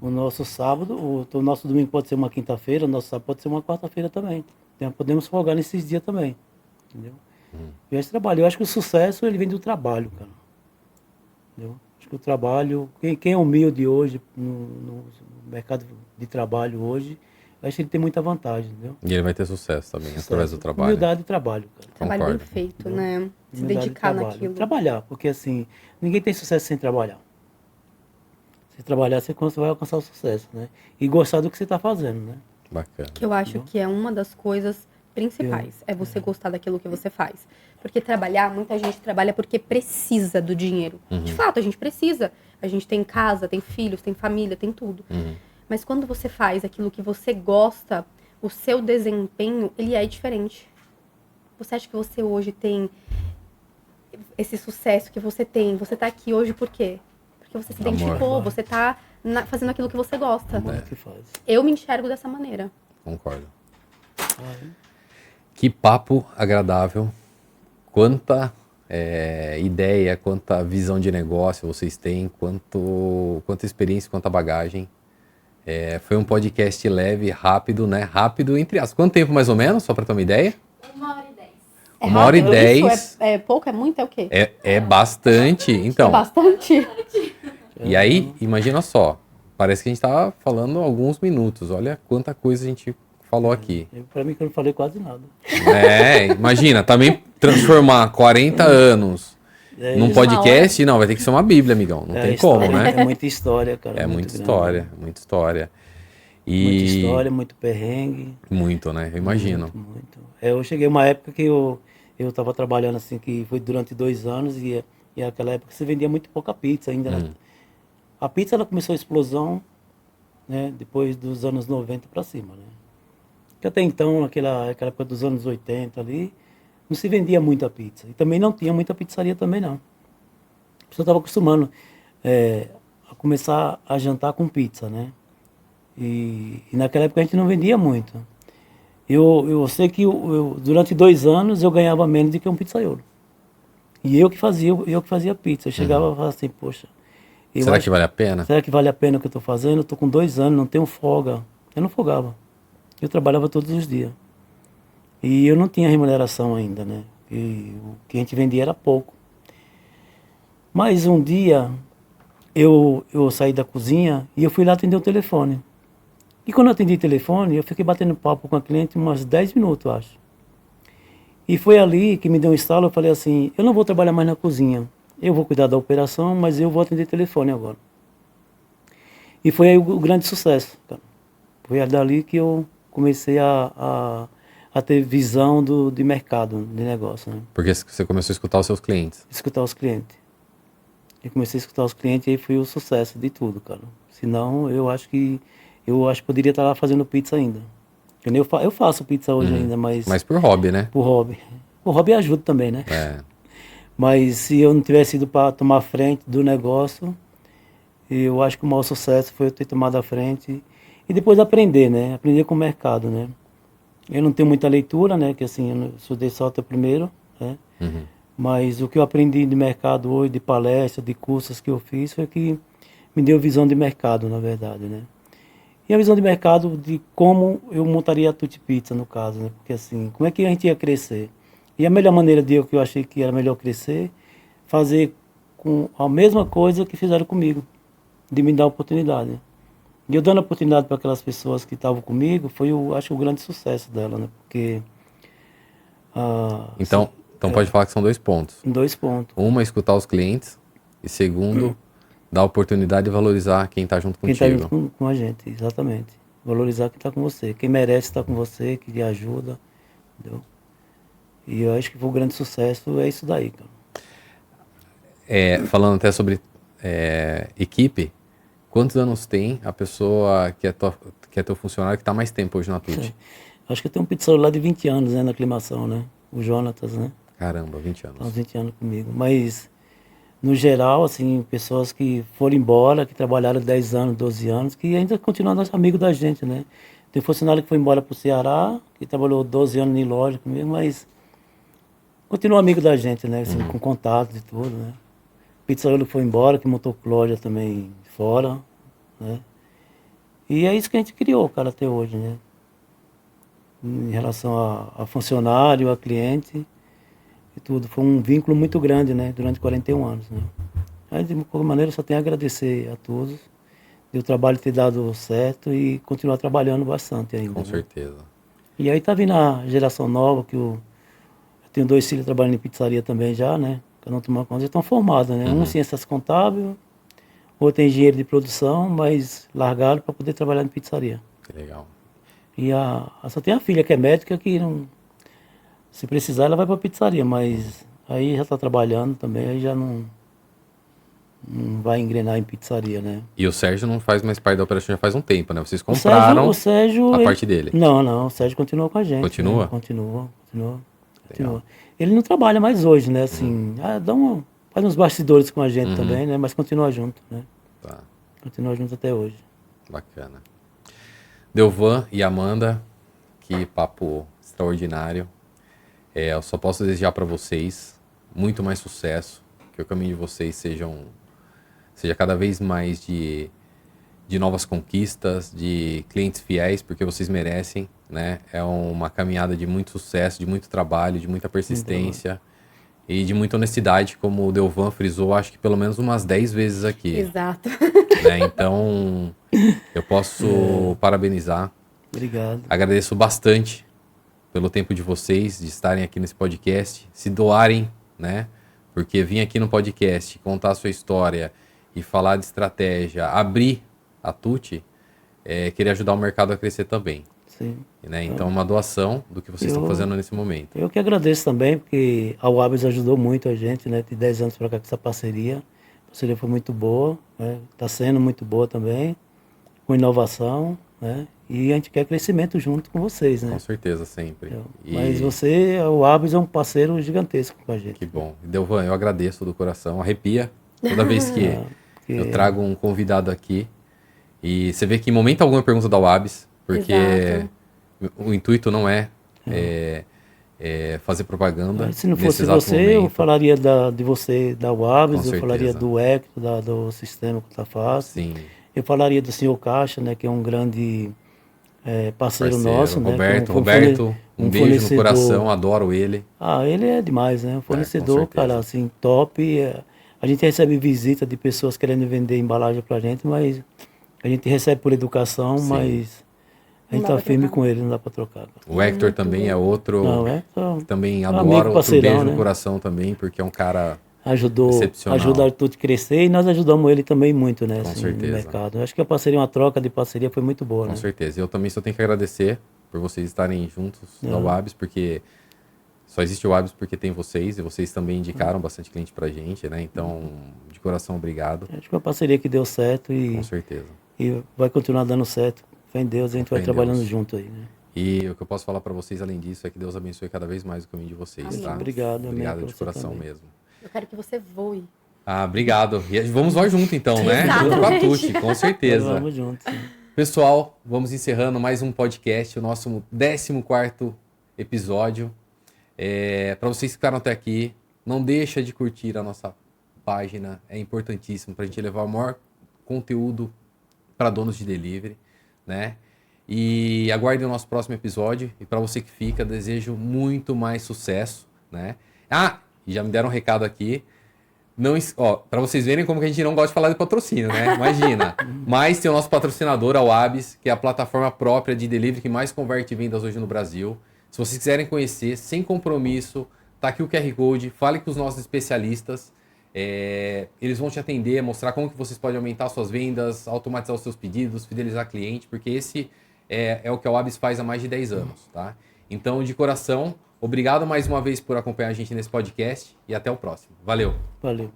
O nosso sábado, o nosso domingo pode ser uma quinta-feira, o nosso sábado pode ser uma quarta-feira também. Então, podemos folgar nesses dias também, entendeu? E esse trabalho, eu acho que o sucesso, ele vem do trabalho, cara. Entendeu? Acho que o trabalho, quem é humilde hoje, no mercado de trabalho hoje, eu acho que ele tem muita vantagem, entendeu? E ele vai ter sucesso também, através do trabalho. Humildade e trabalho, cara. Trabalho bem Concordo. feito, né? Se Humildade e dedicar trabalho. naquilo. Trabalhar, porque assim, ninguém tem sucesso sem trabalhar. Se trabalhar, você vai alcançar o sucesso, né? E gostar do que você está fazendo, né? Bacana. Que eu acho que é uma das coisas principais. É você gostar daquilo que você faz. Porque trabalhar, muita gente trabalha porque precisa do dinheiro. De fato, a gente precisa. A gente tem casa, tem filhos, tem família, tem tudo. Mas quando você faz aquilo que você gosta, o seu desempenho, ele é diferente. Você acha que você hoje tem esse sucesso que você tem? Você tá aqui hoje por quê? Porque você se identificou, você tá fazendo aquilo que você gosta. Que faz. Eu me enxergo dessa maneira. Concordo. Que papo agradável. Quanta ideia, quanta visão de negócio vocês têm, quanta experiência, quanta bagagem. Foi um podcast leve, rápido, né? Rápido, entre aspas. Quanto tempo mais ou menos, só para ter uma ideia? 1h10. 1h10. Isso é pouco? É muito? É o quê? É bastante. Então, É bastante? e aí, imagina só. Parece que a gente tava falando alguns minutos. Olha quanta coisa a gente falou aqui. Para mim que eu não falei quase nada. Imagina, também transformar 40 anos num podcast, não, vai ter que ser uma bíblia, amigão. Não tem como, né? É muita história, cara. É muita história, muita história. Muita história, muito perrengue. Muito, né? Eu imagino. Muito. Eu cheguei uma época que eu tava trabalhando assim, que foi durante 2 anos, e naquela época você vendia muito pouca pizza ainda, né? A pizza, ela começou a explosão, né? Depois dos anos 90 para cima, né? Porque até então, aquela época dos anos 80 ali, não se vendia muita pizza. E também não tinha muita pizzaria também, não. A pessoa estava acostumando a começar a jantar com pizza, né? E naquela época a gente não vendia muito. Eu sei que durante 2 anos eu ganhava menos do que um pizzaiolo. E eu que fazia pizza. Eu chegava e falava assim, poxa... Será que vale a pena? Será que vale a pena o que eu estou fazendo? Eu estou com 2 anos, não tenho folga. Eu não folgava. Eu trabalhava todos os dias. E eu não tinha remuneração ainda, né? E o que a gente vendia era pouco. Mas um dia eu saí da cozinha e eu fui lá atender o telefone. E quando eu atendi o telefone, eu fiquei batendo papo com a cliente umas 10 minutos, eu acho. E foi ali que me deu um estalo, eu falei assim, eu não vou trabalhar mais na cozinha. Eu vou cuidar da operação, mas eu vou atender telefone agora. E foi aí o grande sucesso, cara. Foi dali que eu comecei a ter visão de mercado, de negócio, né? Porque você começou a escutar os seus clientes. Escutar os clientes. Eu comecei a escutar os clientes e aí foi o sucesso de tudo, cara. Senão, eu acho que poderia estar lá fazendo pizza ainda. Eu faço pizza hoje ainda, mas... Mas por hobby, né? Por hobby. O hobby ajuda também, né? É. Mas se eu não tivesse ido para tomar frente do negócio, eu acho que o maior sucesso foi eu ter tomado a frente e depois aprender, né? Aprender com o mercado, né? Eu não tenho muita leitura, né? Que assim, eu estudei só até o primeiro, né? Mas o que eu aprendi de mercado hoje, de palestra, de cursos que eu fiz, foi que me deu visão de mercado, na verdade, né? E a visão de mercado de como eu montaria a Tutti Pizza, no caso, né? Porque assim, como é que a gente ia crescer? E a melhor maneira que eu achei que era melhor crescer, fazer com a mesma coisa que fizeram comigo, de me dar oportunidade. E eu dando a oportunidade para aquelas pessoas que estavam comigo, foi, acho, o grande sucesso dela, né? Porque... Então pode falar que são 2 pontos. 2 pontos. Uma, escutar os clientes. E segundo, dar a oportunidade de valorizar quem está junto contigo. Quem está junto com a gente, exatamente. Valorizar quem está com você. Quem merece estar com você, que lhe ajuda, entendeu? E eu acho que foi um grande sucesso, é isso daí, cara. Falando até sobre equipe, quantos anos tem a pessoa que é teu funcionário que está mais tempo hoje na Tutti? Acho que eu tenho um pizzaiolo lá de 20 anos, né, na aclimação, né? O Jonatas, né? Caramba, 20 anos. Tá uns 20 anos comigo. Mas, no geral, assim, pessoas que foram embora, que trabalharam 10 anos, 12 anos, que ainda continuam nosso amigo da gente, né? Tem funcionário que foi embora pro Ceará, que trabalhou 12 anos em loja comigo, mas continua amigo da gente, né? Assim, com contato e tudo, né? O pizzaiolo foi embora, que montou loja também fora, né? E é isso que a gente criou, cara, até hoje, né? Em relação a funcionário, a cliente e tudo. Foi um vínculo muito grande, né? Durante 41 anos, né? Aí, de qualquer maneira, eu só tenho a agradecer a todos de o trabalho ter dado certo e continuar trabalhando bastante ainda. Com né? certeza. E aí tá vindo a geração nova, que eu tenho 2 filhos trabalhando em pizzaria também já, né? Cada um tomando conta, já estão formados, né? Um ciências contábil, outro é engenheiro de produção, mas largaram para poder trabalhar em pizzaria. Que legal. E só tem a filha que é médica, que não, se precisar ela vai para pizzaria, mas aí já está trabalhando também, aí já não não vai engrenar em pizzaria, né? E o Sérgio não faz mais parte da operação já faz um tempo, né? Vocês compraram O Sérgio, a parte dele. Não, o Sérgio continua com a gente. Continua? Né? Continua. Ele não trabalha mais hoje, né? Assim, faz uns bastidores com a gente também, né? Mas continua junto, né? Tá. Continua junto até hoje. Bacana. Delvan e Amanda, que papo extraordinário. Eu só posso desejar para vocês muito mais sucesso, que o caminho de vocês seja cada vez mais de novas conquistas, de clientes fiéis, porque vocês merecem, né? É uma caminhada de muito sucesso, de muito trabalho, de muita persistência e de muita honestidade, como o Delvan frisou, acho que pelo menos umas 10 vezes aqui. Exato. Né? Então, eu posso parabenizar. Obrigado. Agradeço bastante pelo tempo de vocês, de estarem aqui nesse podcast, se doarem, né? Porque vir aqui no podcast, contar a sua história e falar de estratégia, abrir a Tuti, querer ajudar o mercado a crescer também. Sim. Né? Então, uma doação do que vocês estão fazendo nesse momento. Eu que agradeço também, porque a Wabs ajudou muito a gente, né? De 10 anos para cá com essa parceria. A parceria foi muito boa, né? Está sendo muito boa também, com inovação, né? E a gente quer crescimento junto com vocês, né? Com certeza, sempre. Mas o Wabs é um parceiro gigantesco com a gente. Que bom. Delvan, eu agradeço do coração. Arrepia toda vez que eu trago um convidado aqui. E você vê que em momento algum eu pergunto da Wabs, porque o intuito não é fazer propaganda. Mas se não fosse você, eu falaria de você, da Wabs, eu falaria do Hector, do Sistema Contafácil. Sim. Eu falaria do senhor Caixa, né, que é um grande parceiro nosso. Roberto, um beijo no coração, adoro ele. Ele é demais, né? Um fornecedor, cara, assim, top. A gente recebe visita de pessoas querendo vender embalagem pra gente, mas a gente recebe por educação, mas a gente tá firme com ele, não dá pra trocar. O Hector também é outro, que também adoro, um beijo no coração também, porque é um cara excepcional. Ajuda tudo a crescer e nós ajudamos ele também muito, né? Com assim, certeza. No mercado. Eu acho que a parceria, uma troca de parceria foi muito boa, Com né? certeza. Eu também só tenho que agradecer por vocês estarem juntos na Wabs, porque só existe o Wabs porque tem vocês, e vocês também indicaram bastante cliente pra gente, né? Então, de coração, obrigado. Acho que é uma parceria que deu certo e... Com certeza. E vai continuar dando certo. Fé em Deus, a gente vai trabalhando junto aí, né? E o que eu posso falar para vocês, além disso, é que Deus abençoe cada vez mais o caminho de vocês, Amém. tá? Obrigado, Obrigado de coração também. mesmo. Eu quero que você voe. Obrigado. E vamos voar junto então, né? Junto com a Tuti, com certeza. Vamos juntos. Sim. Pessoal, vamos encerrando mais um podcast, o nosso 14º episódio. Para vocês que ficaram até aqui, não deixa de curtir a nossa página, é importantíssimo para a gente levar o maior conteúdo para donos de delivery, né? E aguardem o nosso próximo episódio. E para você que fica, desejo muito mais sucesso, né? E já me deram um recado aqui. Para vocês verem como que a gente não gosta de falar de patrocínio, né? Imagina. Mas tem o nosso patrocinador, a Wabs, que é a plataforma própria de delivery que mais converte vendas hoje no Brasil. Se vocês quiserem conhecer, sem compromisso, tá aqui o QR Code, fale com os nossos especialistas. Eles vão te atender, mostrar como que vocês podem aumentar suas vendas, automatizar os seus pedidos, fidelizar cliente, porque esse é o que a Wabs faz há mais de 10 anos, tá? Então, de coração, obrigado mais uma vez por acompanhar a gente nesse podcast e até o próximo. Valeu! Valeu!